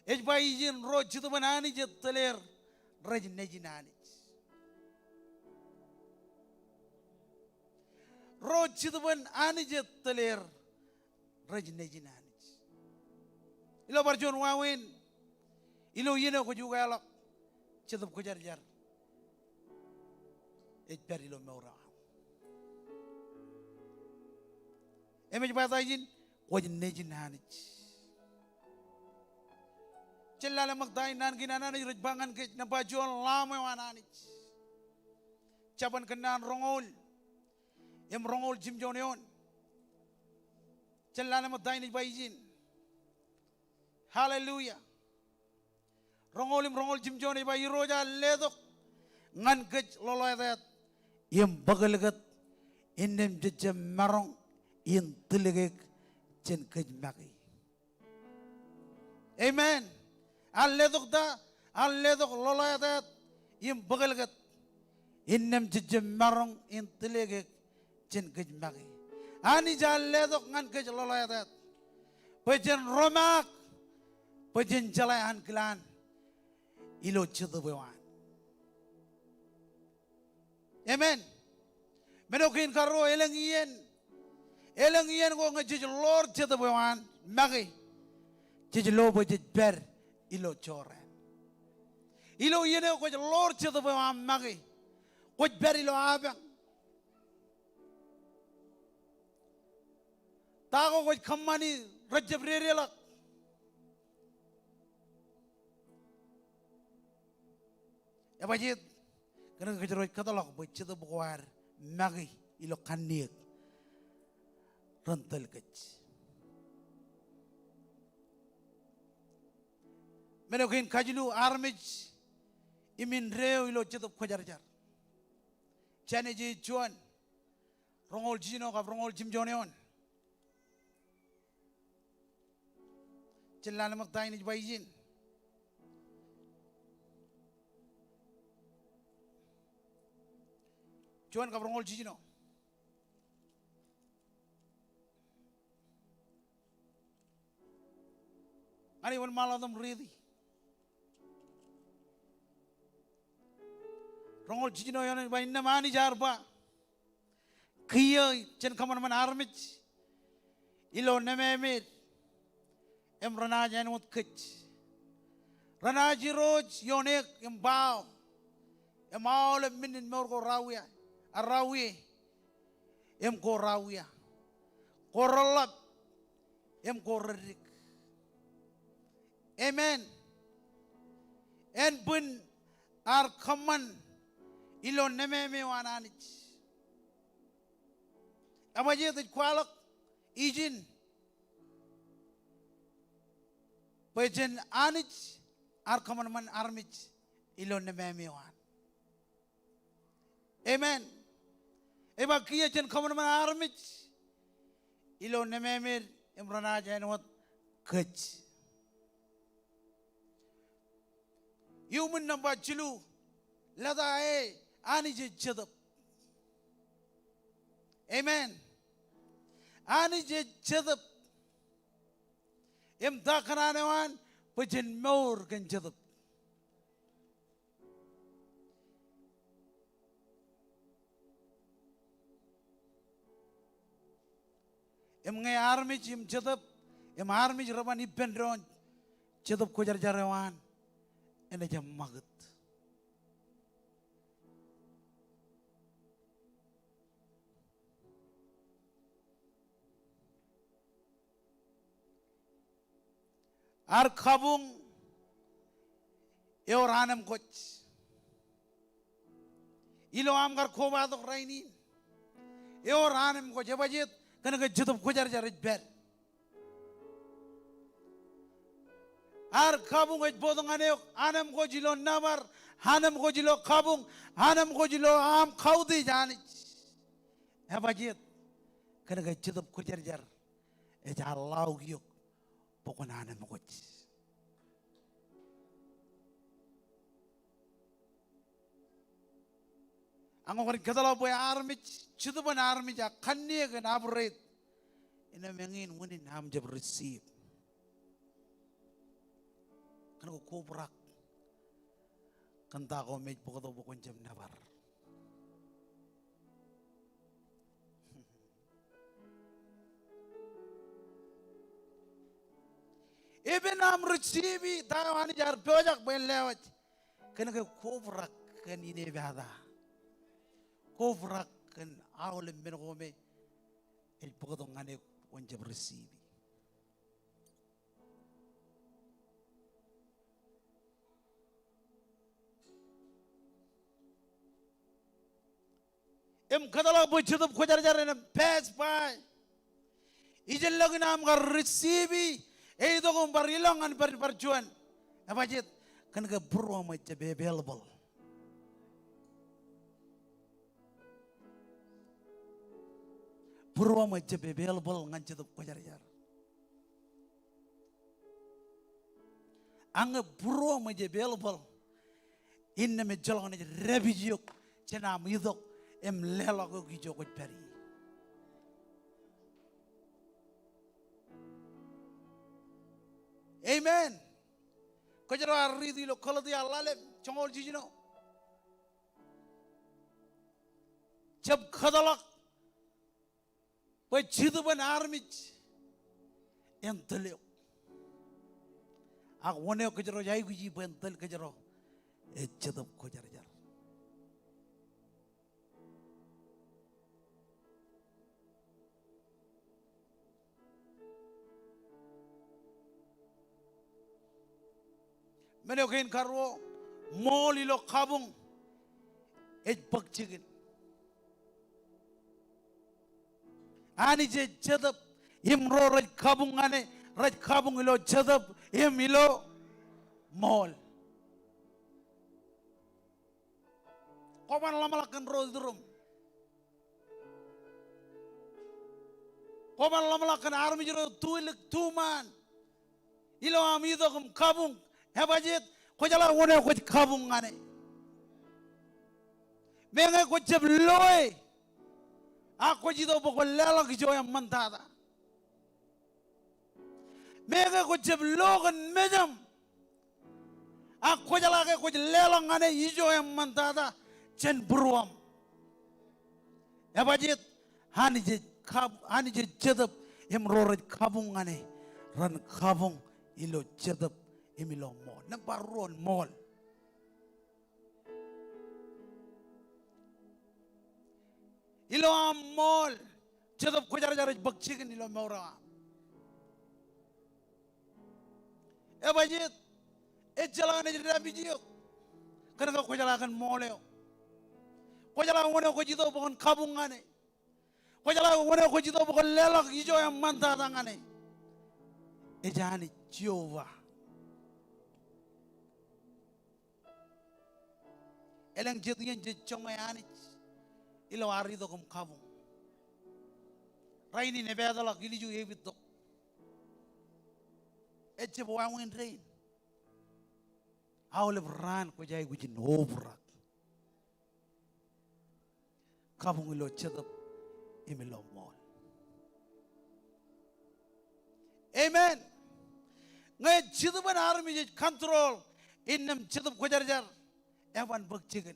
ejbaijin roju tu banani je teler, rajne jinani. Roju tu banani je teler, rajne jinani. Ilo barjon wawin, ilo yeno ko juga alak, cetup kejar-jar, ejbar ilo mawra. Ejbaijin wajne jinanich celala magdain nan ginana ni rejbangan ke na bajon lama wananich caban kenan rongol em rongol jim joneon celala magdain ni baijin Hallelujah. Rongol jimjoni ba iroja ledok ngan gej loloyat yem bagalgat inem jejem marong in tilegek jen gej magi. Amen. Alledok da alledok loloyat yem bagalgat inem jejem marong in tilegek jen gej magi. Ani jalledok ngan gej loloyat. Pajen romak pajen jalayan klan ilo chadawan. Amen. Menokin karo elangien ko ngajij Lord chadawan magi jijlo pajen ber ilo chore. Ilo yene ko Lord chadawan magi ko ber ilo abang. Tago ko kamani rajab relak. Ya bajit kena kejeroi katalog bocet bukuar magi ilo kaniek rental kec. Menokin kajilu armij imin reo ilo cetup kojar-jar. Chane ji cuan rongol jino kap rongol jimjoneon. Celana maktai ni baijin. Cuan kap rongol jino. Ani wal maladam ridi. Rongol jino yon ba inna mani jarba. Kiyo chen kaman man armich. Ilo nememir. Em ranaj enut kich. Ranaji roj yonek em bao. Em aule minin morgo rawia. Arawi. Em ko rawia. Korolap. Em ko rerik. Amen. En bun ar kaman ilo nememe wananich. Abaje the kwalak ijin. Pajen anich ar kaman man armich ilo nememe wan. Amen. Eba kia jen kaman man armich ilo nememe emrana janwat kach. Human number chilu lada anije chadap. Amen. Anije chadap. Em dakanane wan pajen maur kan chadap. Em ngay armij em chadap. Em armij raban ipen ron chadap ko jar-jarawan. Ena jam magat. Ar kabung eo ranam coach. Ilo amgar koba dok rainin. Eo ranam coach. Ebajet kana ke jutup ko jar-jarit ber. Ar kabung ej bodong anam ko jilo namar, hanam ko jilo kabung, hanam ko jilo am kaudi janich. Ebajet kana ke jutup ko jar-jar. Ej Allah gyok pokon anam ko. Ang ko kadalaw boy armich, jutupan armich a kanniya kan abret. Ina mengin wunin ham jab receive. Kan ko kubrak kanta ko med pokot bukon jam nabar. Even am receive tayo ani jar project ben lewat kan ko kubrak kan ine bada kubrak kan awlem ben ko me el pokot ngane on jab receive. Em kadala bochutup ko jar-jar en pass by. Ijel lagi nam gar receive Itu kong parilangan perjuan. Apa jit? Kan ke bro macam available. Bro macam available ngan cetup kojar-jar. Angge bro macam available. Inna me jalan aja rebijuk. Cina midok lelak ko kijokot peri. Amen. Kau jangan ridi lo kalau dia lalem congol jijino. Jab khadalak, baik jitu ban armij, entelio. Aku wane kau jangan jai guji entel kau jangan, jitu kau jangan. Mana kain karwo, mall ilo kabung, bakcigin. Ani je jadap, imro raj kabung ane, raj kabung ilo jadap, ilo mall. Kapan lama lakan rozdrum, kapan lama lakan army jero tuman, ilo amido kum kabung. Hebat, kau jalan mana kau kabung ane, mengai kau jeb loy, aku jitu pokok lelak hijau yang mentada, mengai kau jeb logan mejam, aku jalan kau lelak ane hijau yang mentada, jen beruam, hebat, hani je jadap rorat kabung ane, ran kabung ilo jadap. Imilo mall, nampak ruan mall. Ilo mall, jadap kau jarak bakcikan ilo mora. Bajit, jalan aja dah bijak. Karena kau jalan mall yo. Kau jalan mana kau jitu bukan kabungan. Kau jalan mana kau jitu bukan lelak hijau yang mantap tangan. Jangan Jehovah. Eleng jatuhnya jecong ayani, ilo hari itu kum kabung. Raini nebeda lah gili juga itu. Bawa angin rain. Awal beran kau jai gujin obrak. Kabung ilo cetup, imilo mall. Amen. Ngai cetupan army je control, innam cetup kau jar. Evan bakcikin,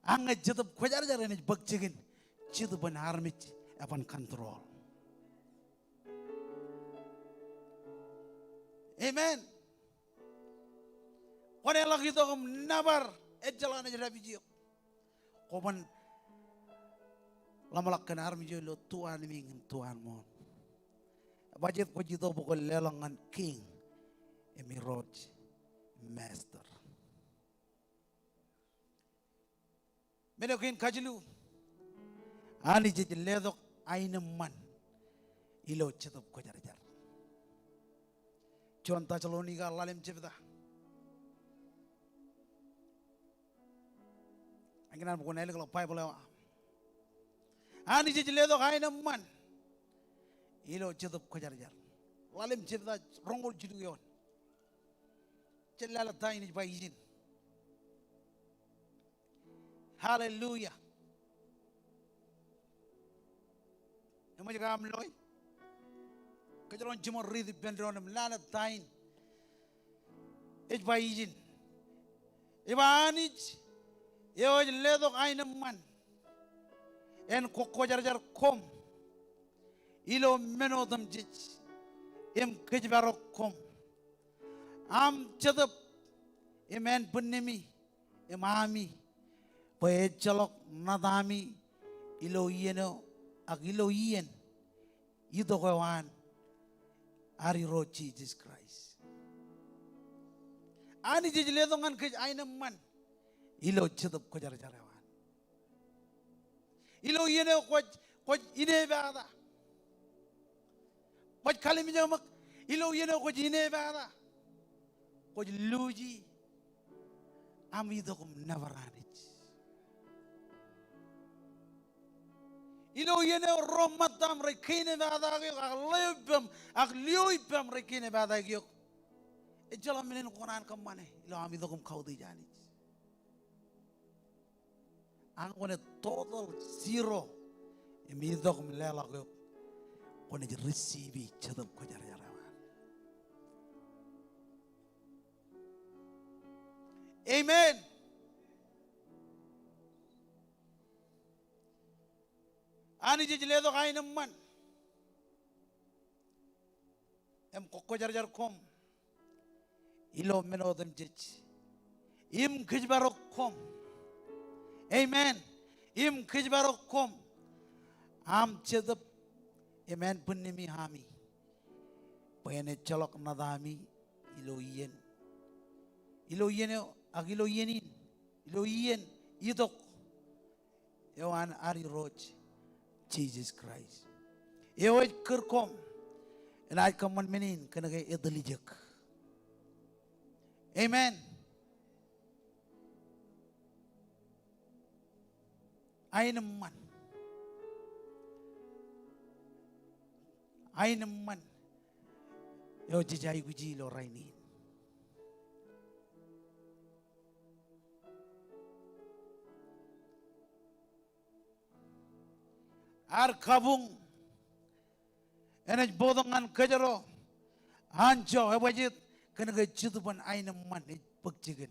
angga jatuh kujar ini bakcikin, jatuh benar mit, evan kontrol. Amen. Kau lagi tu kum nabar, jalan aja rapi jiok. Kau pun lama lakukan army jo lo tuan mingin tuan mon. Bajet kau jitu pukul lelangan king, emiroj. Master. Menekin kajilu. Ani jadi ledok aineman. Ilo cetup kojar-jar. Contoh caloni ka lalim cepda. Angkinan bukan elik kalau pai boleh. Ani jadi ledok aineman. Ilo cetup kojar-jar. Lalim cepda rongol jidu yon. Celala tayo ni Baizin. Hallelujah. Yung mga kamloy. Kajaron jumor ridi bendron lala tayo. Baizin. Ibanij. Yo ledok ay naman. En kokojar-jar kom. Ilo menodam jij. Kejbarok kom. Am cetup, imen punemi, imami, pecalok nadami, ilo ieno, agilo ien, itu kawan, ari roh Jesus Christ. Ani jadi ledongan ke aina man, ilo cetup kejar-jarawan. Ilo ieno koj ine bada, Wat kali mi jamak ilo yeno ko jine bada. Ko luji amidokum navaranich. Ilo yeno romatam rekine bada gyok aglebam aglioibam rekine bada gyok. Ejala minen Quran kamane ilo amidokum kaudi janich. Ang kone total zero amidokum lela gyok. Kone receive chadam ko jara jara. Amen. Ani jijle do kain man. Em kokko jar jar kom. Ilo meno dem jij. Im kijbarok kom. Amen. Im kijbarok kom. Am chedap. Amen punnimi hami. Payane chalok nadami ilo yen. Ilo yen agilo yenin. Ilo yen idok. Ewan ari roch. Jesus Christ. Ewa kerkom. En ay kaman menin kanagay edalijak. Amen. Ay naman. Ay naman. Yo jijay guji lo rainin. Ar kabung enaj bodongan kajaro anjo hebajit kena ke jutupan aina man pagjigen.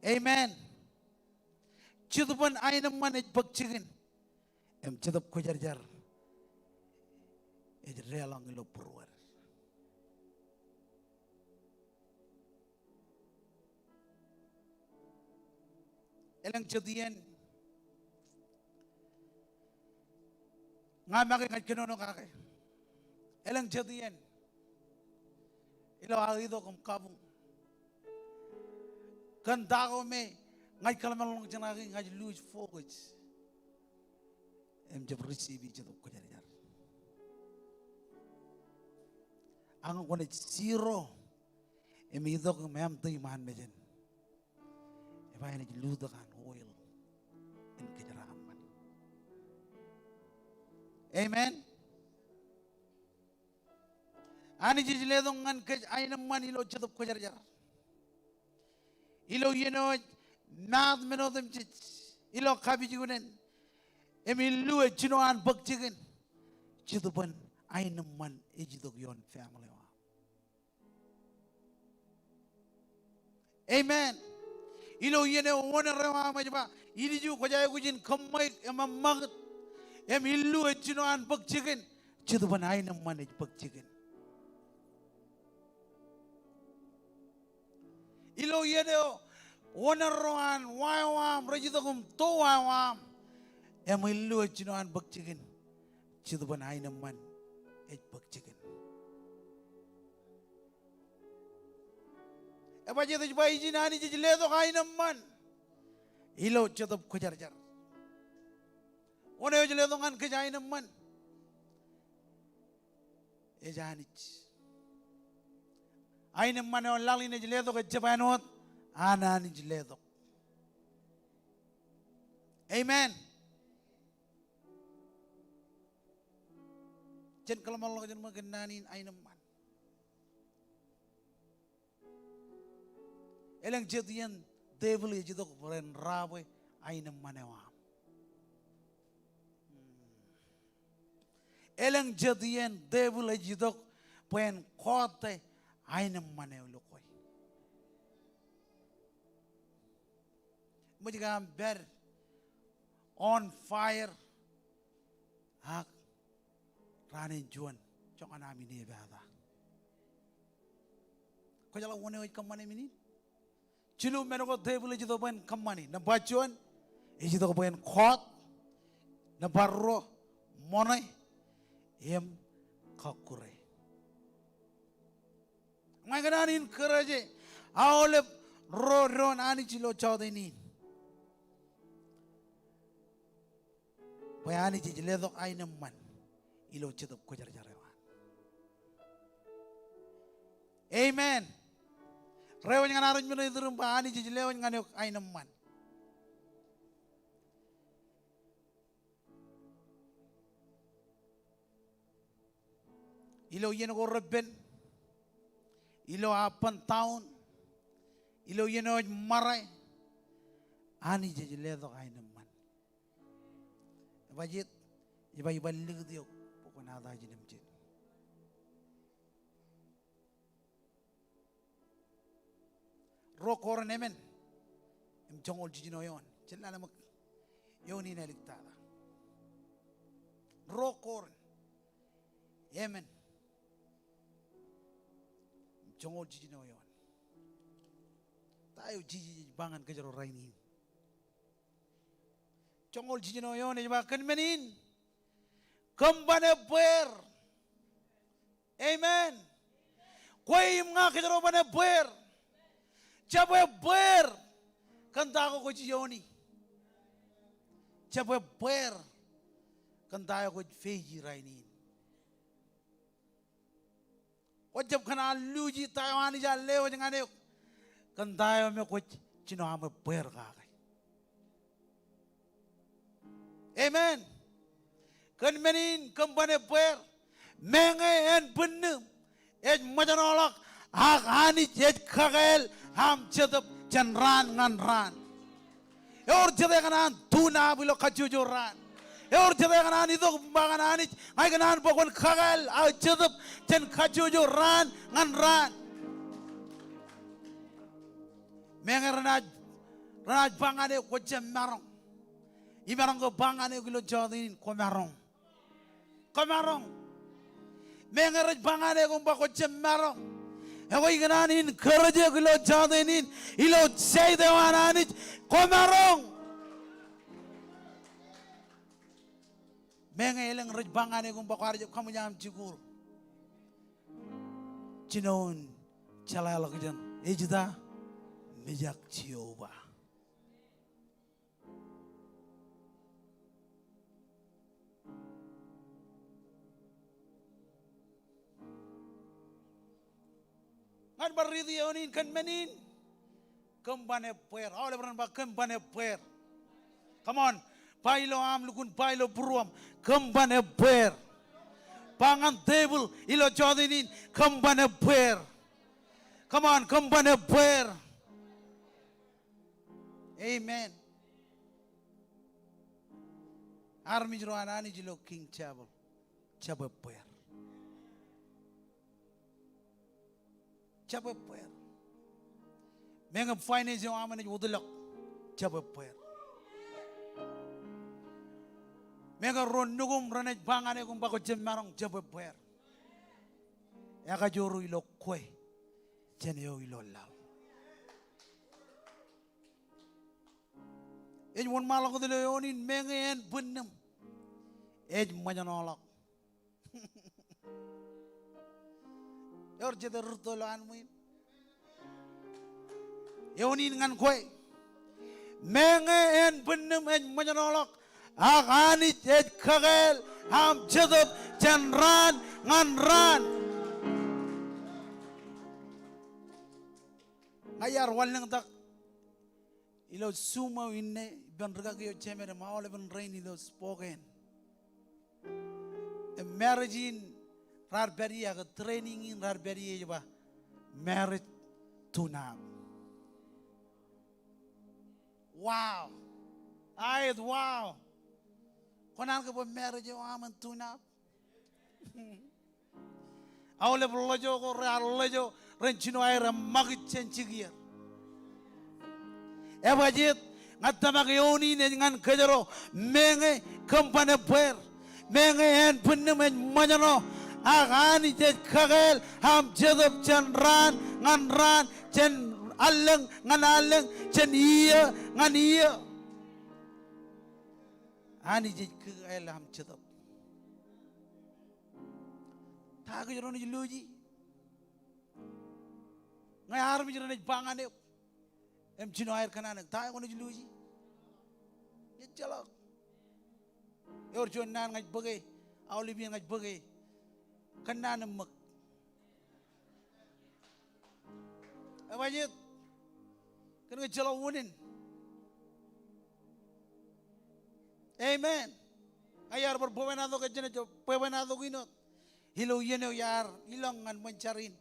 Amen. Jutupan aina man pagjigen. Em jutup kujar jar. Relang ilo purwar. Elang jadian nga maki ngat kinono kake. Elang jadian. Ilo agido kum kabung. Kan dago me ngat kalamalong janaki ngat lose focus. Em jab receive jatuh kujar jar. Ang kone zero. Em ido kum em tu iman mejen. Eba ini luda kan oil. En kejaran. Amen. Ani jijle dongan ke ainam man ilo chatup ko jar jar. Ilo yeno nad menodem chich. Ilo kabi jigunen. Emilu e chinoan bak jigen. Chatupan ainam man ejidog yon family wa. Amen. Ilo yeno wona rewa majba. Ili ju ko jay gujin kamay emam magat. Em illu echino an pagchigen chidu banai nam man pagchigen ilo yedeo onaroan waiwam rajidogum to waiwam em illu echino an pagchigen chidu banai nam man pagchigen eba jedo bai jinani jledo kai nam man ilo chidu kujar jar One yo jele dongan kejain man. Ejanich. Ain man on lali ne jele do kejapanot. Ana ni jele do. Amen. Jen kalau malu jen magenanin ain man. Eleng jedian devil jidok beren rawe ain man ewa. Elang jadian devil ajidok pen kote ainam mane lokoi. Mujigam ber on fire hak ranin juan chong anami ne bada. Ko jala wone oi kamane mini. Chilu meno ko devil ajidok pen kamani na bachuan ajidok pen kot na barro monai em kakure. Magananin keraje, awalnya ron ani cilo cawdeni. Bayani cile dok aina man, ilo chedap ko jar jarewan. Amen. Rewan nga naroon mo na ito pa ani jijilewan nga niyo ay naman. Ilo yun ko rebel. Ilo apan taon. Ilo yun o maray. Ani jijiledo ay naman. Bajit. Iba-iba ligid yun. Pukunada jinamjit. Rokor nemen. Imchongol jijino yon. Chila na mag. Yun inaligtada. Rokor. Yemen. Jongol jijino yon. Tayo jijibangan ka jaro rainin. Jongol jijino yon. Iba kanmenin. Kambane puer. Amen. Kwe mga ka jaro bane puer. Chabe puer. Kanta ko jiyoni. Chabe puer. Kanta ko feji rainin. O jab khana luji tayo ani ja leo jangane kan tayo me ko chino am puer ka amen kan menin kan bane puer menge en bunnu ej majanolak hak ani ej khagel ham chedap chanran ngan ran or jede kanan tuna bilo kajujuran और जब एक नानी तो बागानानी आई के नान पकवन खगल आ जब चन खजो जो रान ngन रान mengar ranaj bangane ko jemarong imarong ko bangane ko lo jodin ko marong mengar bangane ko ba ko jemarong e ko igananin kharaje ko lo jodin ilo sei dewanani ko marong Menga ilang rajbangane kung bakwari kamu nyam cikur. Cinon calala kejan. Ejda mejak cioba. Ngan baridi yonin kan menin. Kembane puer. Awal beran ba kembane puer. Come on. Pailo am lukun pailo puruam kembane puer. Pangan table ilo jodinin kembane puer. Come on, kembane puer. Amen. Armi jero anani jilo king chable. Chabe puer. Chabe puer. Menga finance yo amane udulok. Chabe puer. Mega ron nugum ranaj bangane kung bako jemarong jabe puer. Eka joru ilo kwe. Jeneo ilo lao. Ej won malako dilo yonin mega en bunnem. Ej majanolak. Yor jede rutolo anmuin. Yonin ngan kwe. Mega en bunnem ej majanolak. Agani ej kagel ham chedop chanran nganran ngayar walnang tak ilo suma winne ben raga yo chemere maole ben rain ilo spoken a marriage in rarberi aga training in rarberi ba marriage tuna wow ayat wow Konan ka po marriage yung aman tunap. Awle blojo ko realojo renchino ay ramagit chenchigir. Ebajit ngatamag yoni ne ngan kajaro menge kampane puer menge en punnemen manano agani jet kagel ham jedop chenran nganran chen aleng ngan aleng chen iya ngan iya. Ani jej ke elam cetap. Tak jeron jeluji. Ngai armi jeron bangan dek. Em cino air kanan tak kono jeluji. Jejalak. Yor jon nan ngai bagai Auli biang ngaj bagi. Kanan mak. Awajit. Kan ngejalawunin. Amen. Ayar berbuenado ke jenis buenado ginot. Hilo yeno yar ilangan mencarin.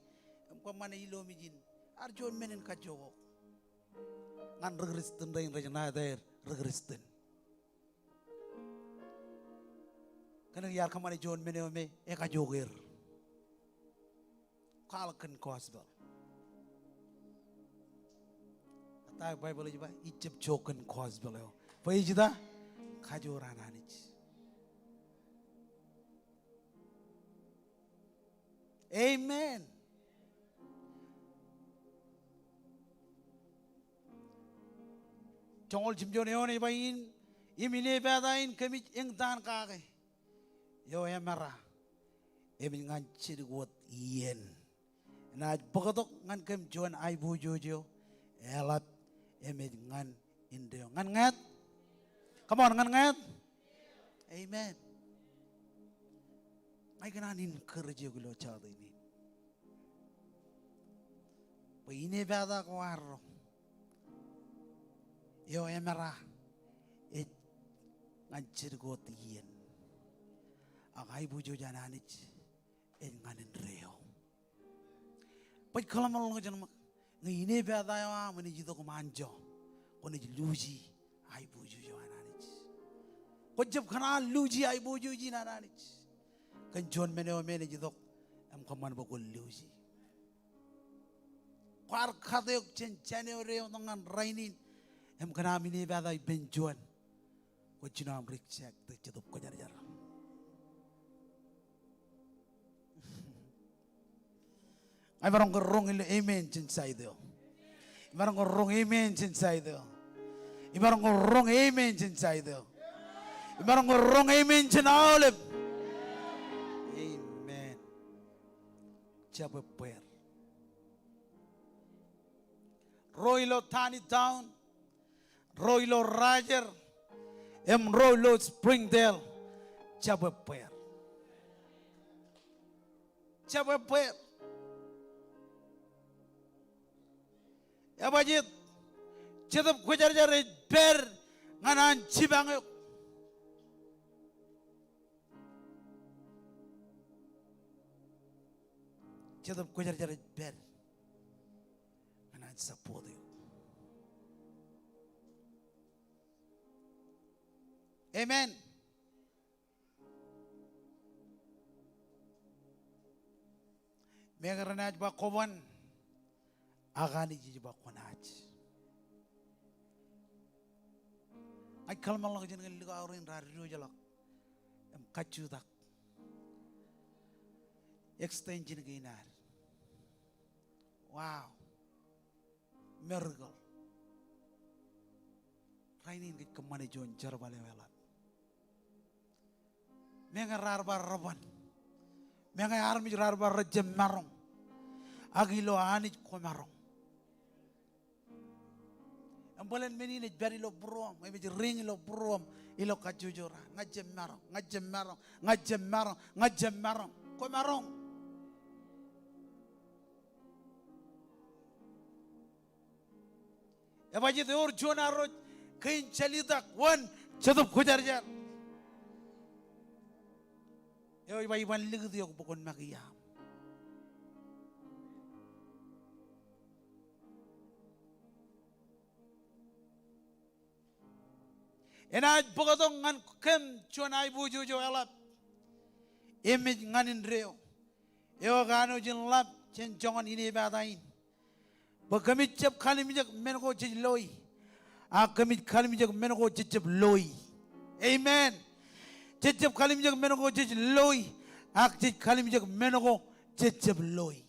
Pemana hilo mijin. Arjon menen kajowo. Ngan regristen rain rajana daer regristen. Karena yar kamane John mene me kajoger. Kalkan gospel. Kata Bible juga ijab joken gospel yo. Pai jida kajoran anich. Amen. Jongol jimjone one bain imine badain kami engtan kake. Yo emara. Emin ngancir guat ien. Na bokotok ngan kem juan ai bu jojo. Elat emin ngan indeo ngan ngat. Come on ngan ngat. Amen. Ay kananin kerja gulo chado ini. Paine bada ko arro. Yo emera it ngancir got ien. Agai bujo jananich en nganin reo. Pai kalamal ngo janma ngine bada ya mani jido ko manjo. Ko ni luji ai bujo jananich. Ko jab khana luji ai bujo jananich. Kan John mene jidok am kaman bokol luji. Kwar khadek chen chane reo ngan rainin. Em kana mini bada ben John. Ko chinam rikchak te jidok ko jar jar. Ay barang gerong ilo amen inside there. Barang gerong amen inside there. Barang gerong amen inside there. Barang gerong amen chinalem. Amen. Chapa prayer. Roilo Tani Town. Roilo Roger. Roilo Springdale. Chapa prayer. Chapa prayer. Abajit, cedap kujar jari ber nganan cibanguk. Cedap kujar jari ber nganan sapodi. Amen. Mengaranaj bakoban. Agani jiba konaj. Ay kalmal lang jen ngeliga aurin radio jalak. Em kacudak. Extension ginar. Wow. Miracle. Rainin git kemana jon jarbale welat. Menga rarbar raban. Menga armi rarbar rajem marong. Agilo anij komarong. Ambalan menine bari lo brom, may ring lo brom, ilo kajujura, ngajem marong, komarong. Ebaji de or jona ro kain chalidak wan chatup kujarjar. Yo ibai wan ligdi yo bukon makiyam. Enaj bogodong ngan kem chonai buju jo elap. Image nganin reo. Eo gano jin lap chen jongan ini badain. Bagamit chep kalimijak menko chij loy. Akamit kalimijak menko chip loy. Amen. Chip kalimijak menko chij loy. Ak chij kalimijak menko chip loy.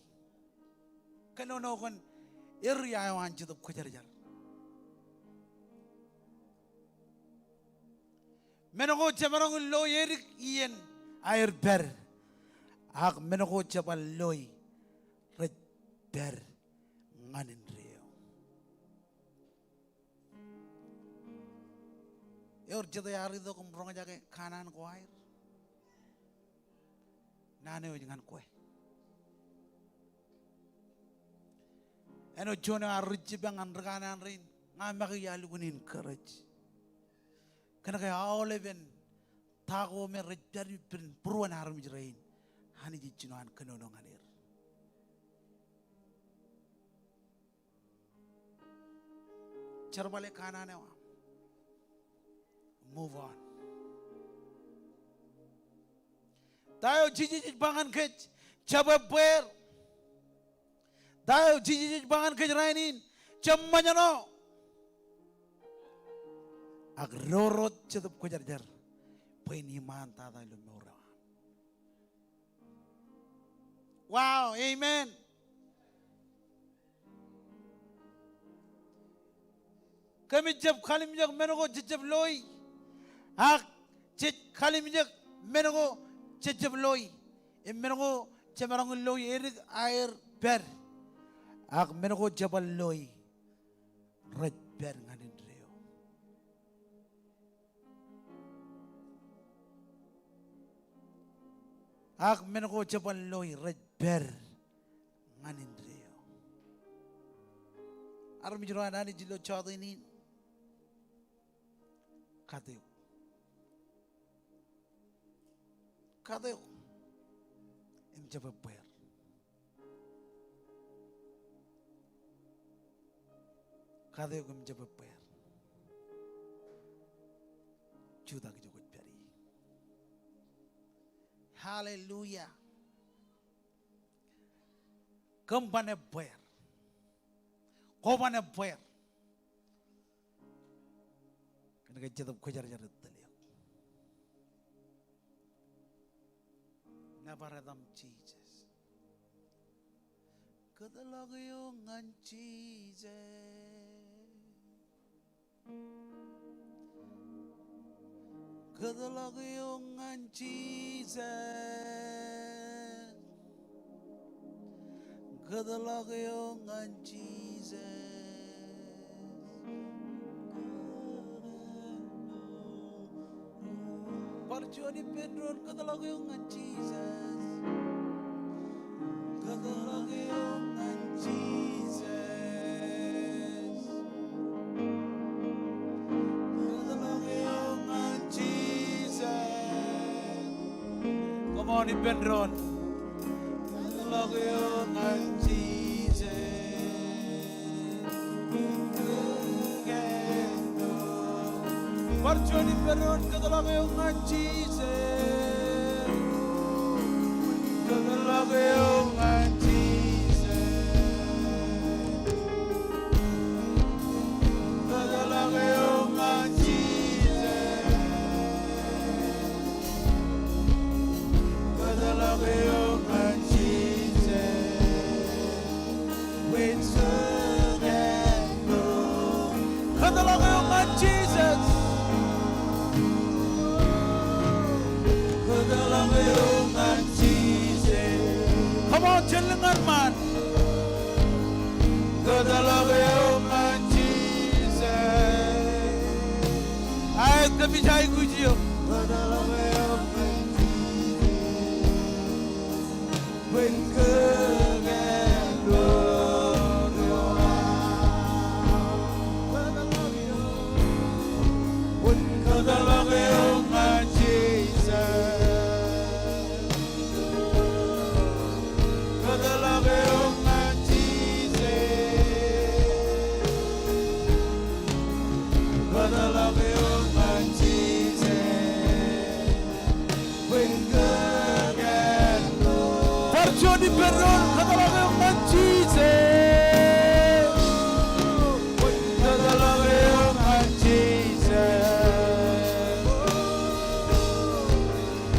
Kanono kon area awan chitup kujarjar. Menoko chamarong loy erik ien air ber. Ak menoko chapal loy red ber nganin reo. Yor jada yari do kumrong jake kanan ko air. nane o jangan koe eno jone arji bangan rekanan rin ngamaki yalugunin courage kana kaya oleven tago me rejari pin pruan harum jirain hani jichinuan kanonongan ir charbale kanane wa move on tayo jiji bangan kech chababer tayo jiji bangan kech rainin chammanyano agrorot chetup ko jar jar pain iman tada lumura wow amen kami jab khalim jak menogo jab loy ak chit khalim jak menogo jab loy e menogo chamarang loy erik air ber ak menogo jabal loy raj ber nganin reo ak menogo jabal loy raj ber nganin reo ar mi jiro anani jilo chadini kadeo em jabab bayar kadeo em jabab bayar juda ke jogot peri hallelujah kambane bayar kobane bayar kana jadab ko jar jar taliya nabaradam Jesus kadalagyo ngan Jesus kadalagyo ngan Jesus kadalagyo ngan Jesus Parjoni Pedro kadalagyo ngan Jesus kadalagyo ngan Jesus kadalagyo ngan Jesus come on Pedro kadalagyo ngan Jesus Parjoni Pedro kadalagyo ngan Jesus kadalagyo ngan Jesus kadalagyo ngan Jesus kadalagyo ngan Jesus with surrender kadalagyo ngan Jesus kadalagyo ngan Jesus come on jenengan man kadalagyo ngan Jesus ay kami jai kujiyo kadalagyo ngan Jesus when kagendo kadalagyo ngan Jesus kadalagyo ngan Jesus kadalagyo ngan Jesus when kagendo Parjoni Pedron kadalagyo ngan Jesus kadalagyo ngan Jesus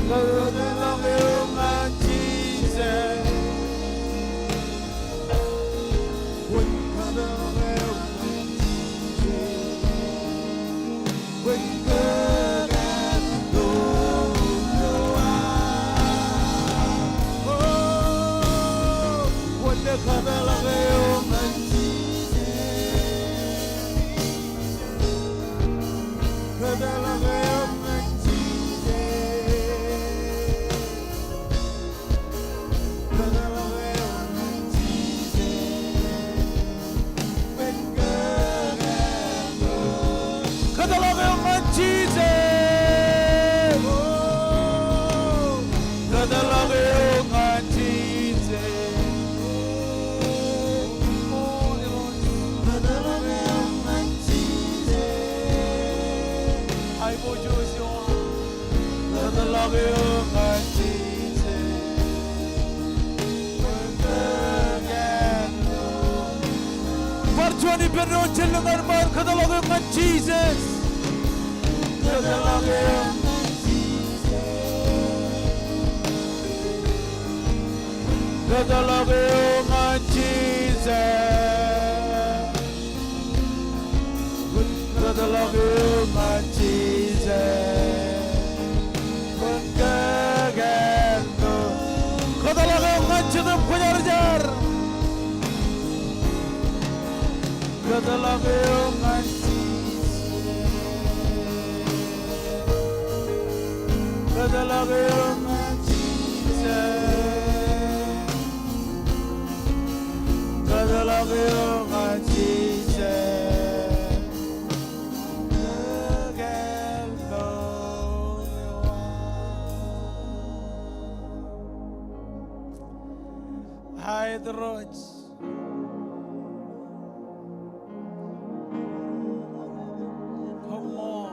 kadalagyo ngan Jesus when kagendo when the kadalagyo ngan Jesus kadalagyo ngan Jesus Parchuani perno chelungan mar kadalagan Jesus. Kadalagan Kadalagan Jesus. Kadalagan Jesus. Kadalagan chidum pujarjar. Kadalagan Kadalagan Jesus. Kadalagan Jesus. Hi, the roads. Come on.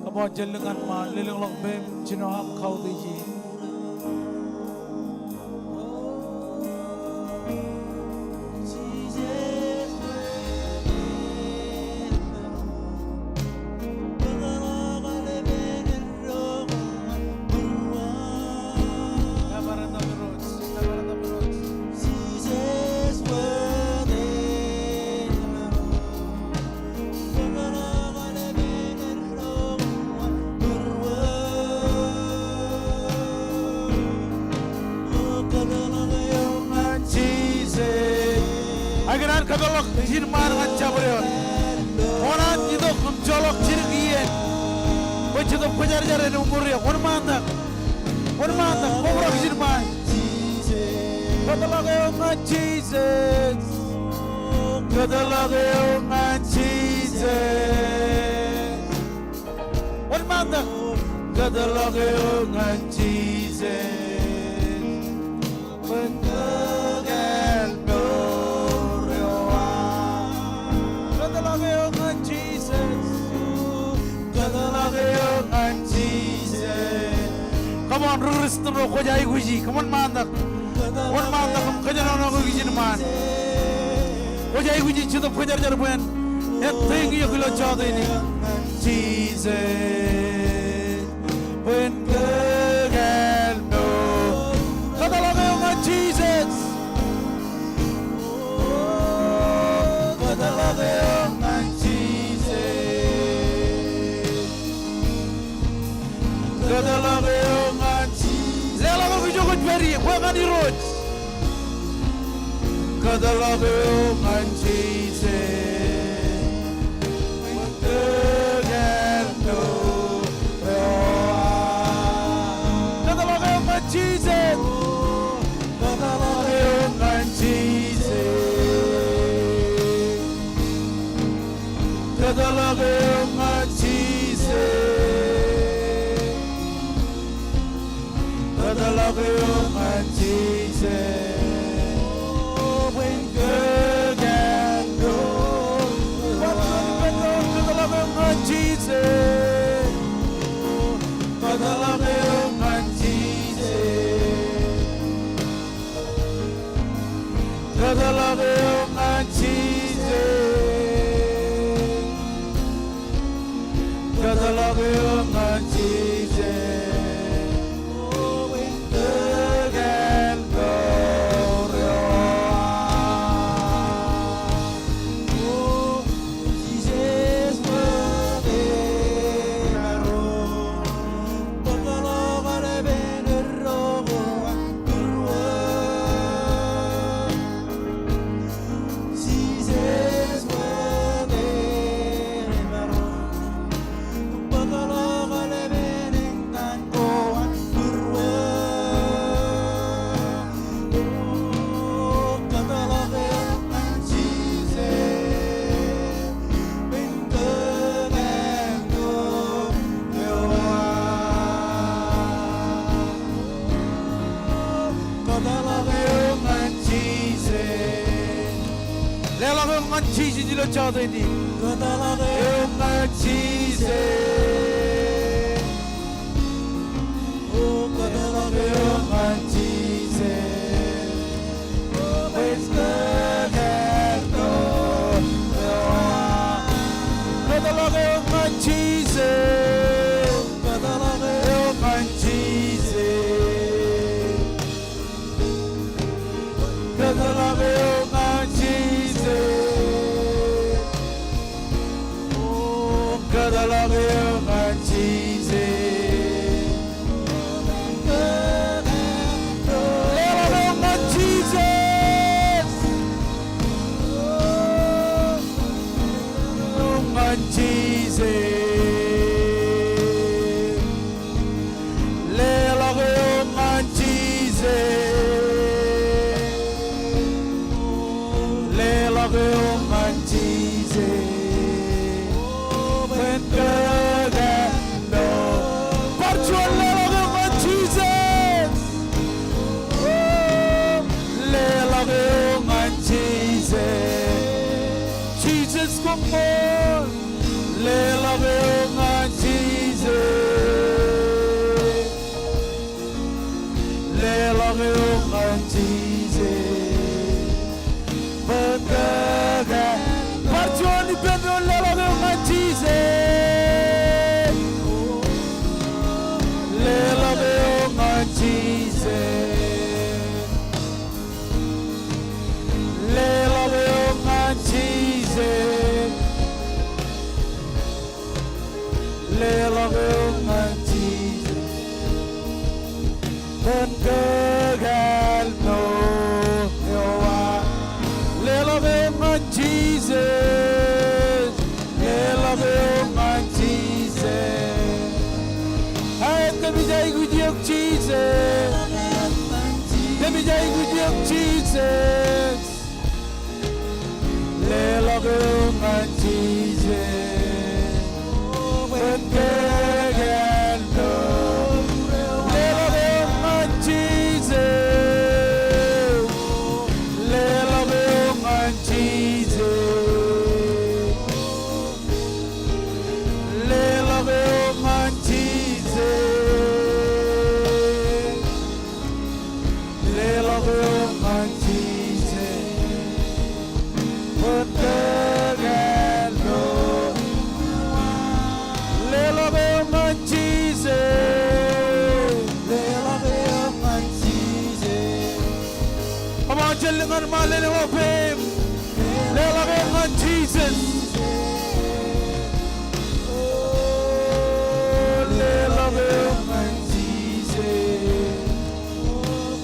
Come on, jalangan man, lilang lang bem, chinoham kau diji. Agiran kadalok jirman ngaca berion. Orang itu mencolok cirgian. Begitu penjar-penjar umurnya. Orang mana? Kobrak jirman. Kadalok yang Jesus. Kadalok yang Jesus. Orang mana? Kadalok yang Jesus. Come on, ruris tu roko jai guji. Come on, mandak. One mandak, kajaran aku guji man. Kojai guji cukup kajar jar buan. Thank you kilo chau ini. Jesus, when girl no. Kata lagi orang Jesus. Kata lagi orang Jesus. Kata lagi orang Jesus. Zela kau kijokut beri, kau kan di road. Kata lagi orang Jesus. Jesus, kadalagan Jesus, kadalagan Jesus, kadalagan Jesus. When good and good, kadalagan Jesus, kadalagan kadalagan Jesus, kadalagan Jesus, when good and good. Jesus jilo chado ini. Kadalagayong Jesus. Oh, kadalagayong Jesus. Praise God, kadalagayong Jesus. Kadalagayong Jesus. Kadalagayong Jesus. Oh, kadalagayong Jesus. Kadalagayong Jesus. Kadalagayong Jesus. Kadalagayong Jesus. Kadalagayong Jesus. When God no virtual kadalagayong Jesus. Kadalagayong Jesus. Jesus, come on. Kadalagayong Jesus. Kadalagayong Jesus. Pagkaga virtual ni Pedro kadalagayong Jesus. Kadalagayong Jesus. Kadalagayong Jesus. Kadalagayong Jesus. Pagkagal no yawa. Kadalagayong Jesus. Kadalagayong Jesus. Hayat kami jai gujiyok Jesus. Kami jai gujiyok Jesus. Kadalagayong Jesus. Pagkagal no. Kadalagayong Jesus. Kadalagayong Jesus. Kadalagayong Jesus. Kadalagayong Jesus. Pagkagal no. Kadalagayong Jesus. Kadalagayong Jesus. Come on, jalangan malin mo, babe. Kadalagayong Jesus. Oh, kadalagayong Jesus.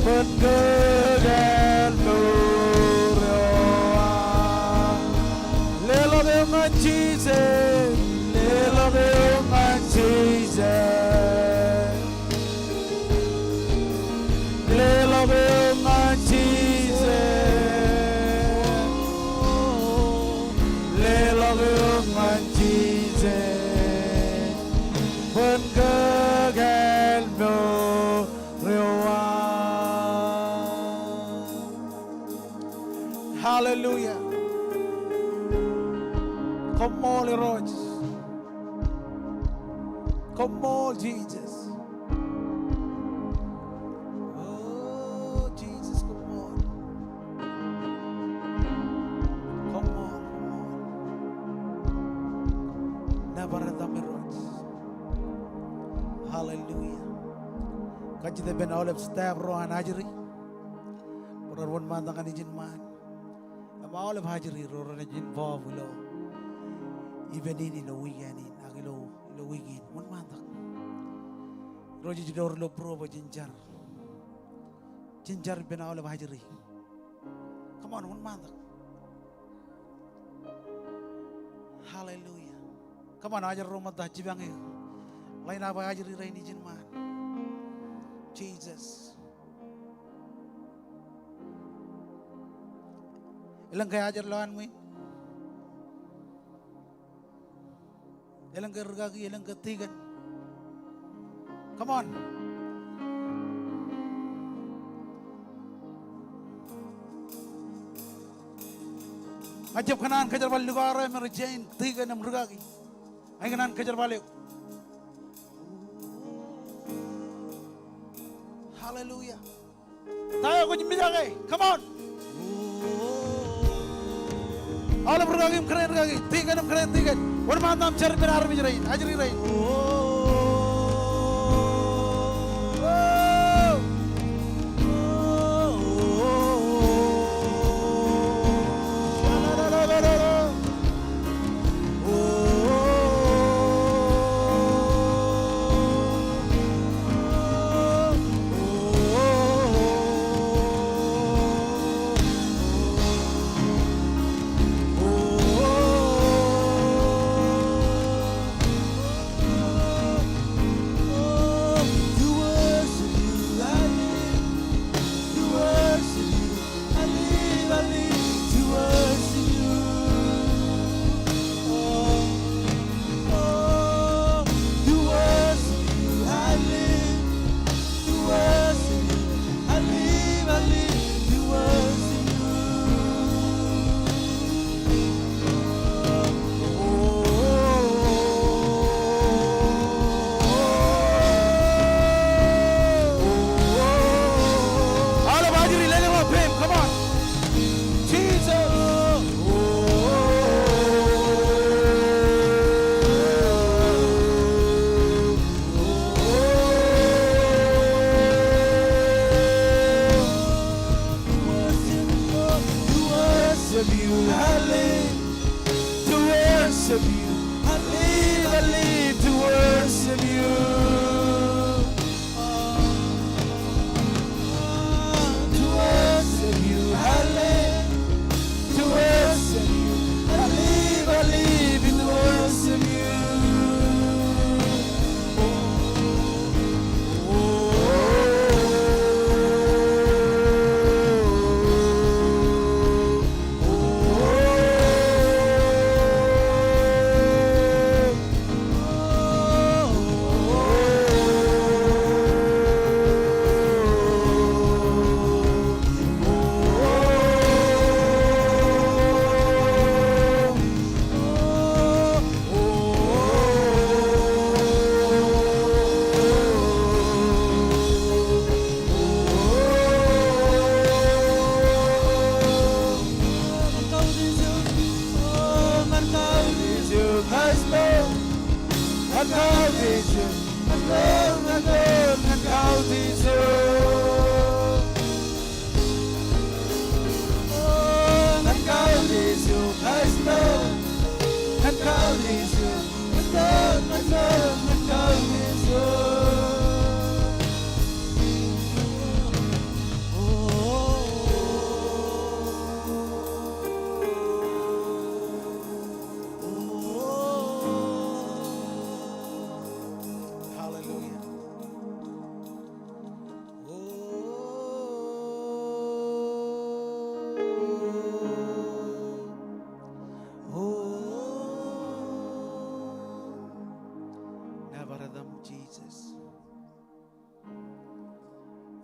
Pagkagal no. Kadalagayong Jesus. Kadalagayong Jesus. Kadalagayong Jesus. Kadalagayong Jesus. Pagkagal no rewa. Hallelujah. Come on, Roach. Come on, Jesus. Oh, Jesus, come on. Come on, come on. Never let them Roach. Hallelujah. Kajite ben olep stab rohan hajri. Urar one man tangan ijin man. Ama olep hajri roran ijin vav ulo. Even in the weekend, agilo ilo weekend, one man tak. Roji jidor lo pro ba jinjar. Jinjar ben olep hajri. Come on, one man tak. Hallelujah. Come on, ajar rumah dah jibang eh. Lain apa hajri rain ijin man. Jesus. Ilang kaya ajar lawan mo. Ilang kergagi, ilang ketigan. Come on. ngajab kanan kejar balik luar merjain tiga enam regagi ay kanan kejar balik hallelujah tayo ko jimijage come on all regagi keren regagi tiga enam keren tiga one man nam cari benar bijrain ajri rain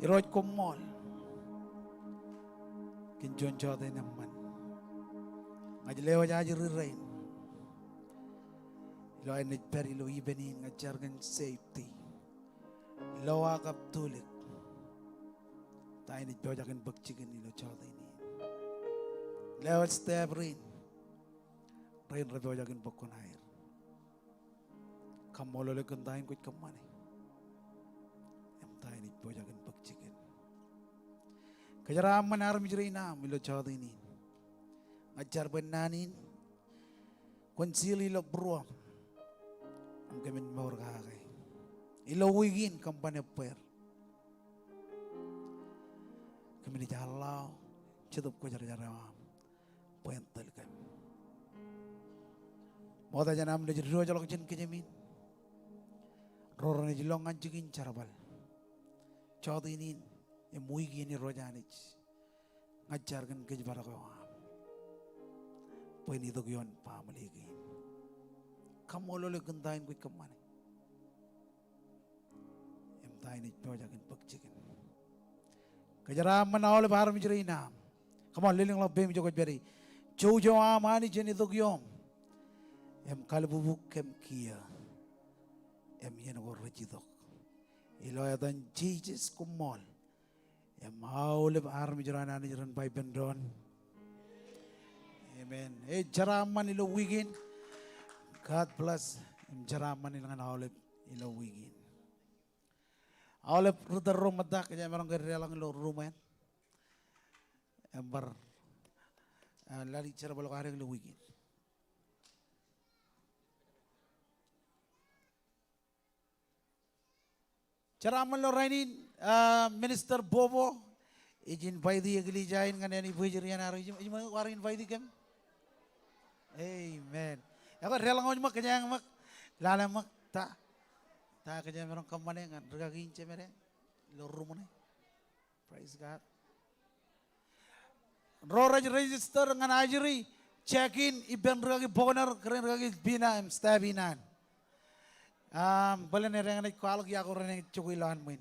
Iroj kumol kinjon jode naman ngajlewa jaji rirain lo ay nagperi lo ibenin ngajargan safety lo akap tulik tayo nagpiojakin bagchikin nilo jode ni lewat step rain rabiojakin bakon air kamolo le kantain kuit kamane tayo nagpiojakin bagchikin kajaraman armi jirina milo jode ni ngajar benanin konsili lo bruam ang gamin maur kakay ilawigin kampanya per kami ni jalaw cetup ko jara puentel kan mau taja nam de jero jalok jen kejamin rorone jilong anjingin carabal chodinin e muigin ni rojanich ngajar kan kejbara ko poin itu gion family gi kamolo le gandain ko kamane em tain ni pojakin pagchikin kajara manawle bar mi jirina come on liling lo bem jogot beri Jojo amani jeni dogyom. Em kalbubuk kem kia. Em yen go rejidok. Ilo dan Jesus kumol. Em haulem armi jaran ani jaran bai bendron. Amen. Jaraman ilo wigin. God bless. Em jaraman ilangan haulem ilo wigin. Haulem rudar rumah kaya merong gerelang ilo rumen. Ember lari cara balok hari ilo wigin. Jaraman lo rainin Minister Bobo. Ijin baidi agli jain kan yani bujurian aro ijin warin baidi kem. Amen. Ako relang ojma kanyang mak lalang mak ta kanya merong kamane ngan regagin cemere lo rumone. Praise God. Roraj register ngan ajri check in iben regagi boner keren regagi bina em stabinan. Balen rengan kwal ya ko ren cukuilan min.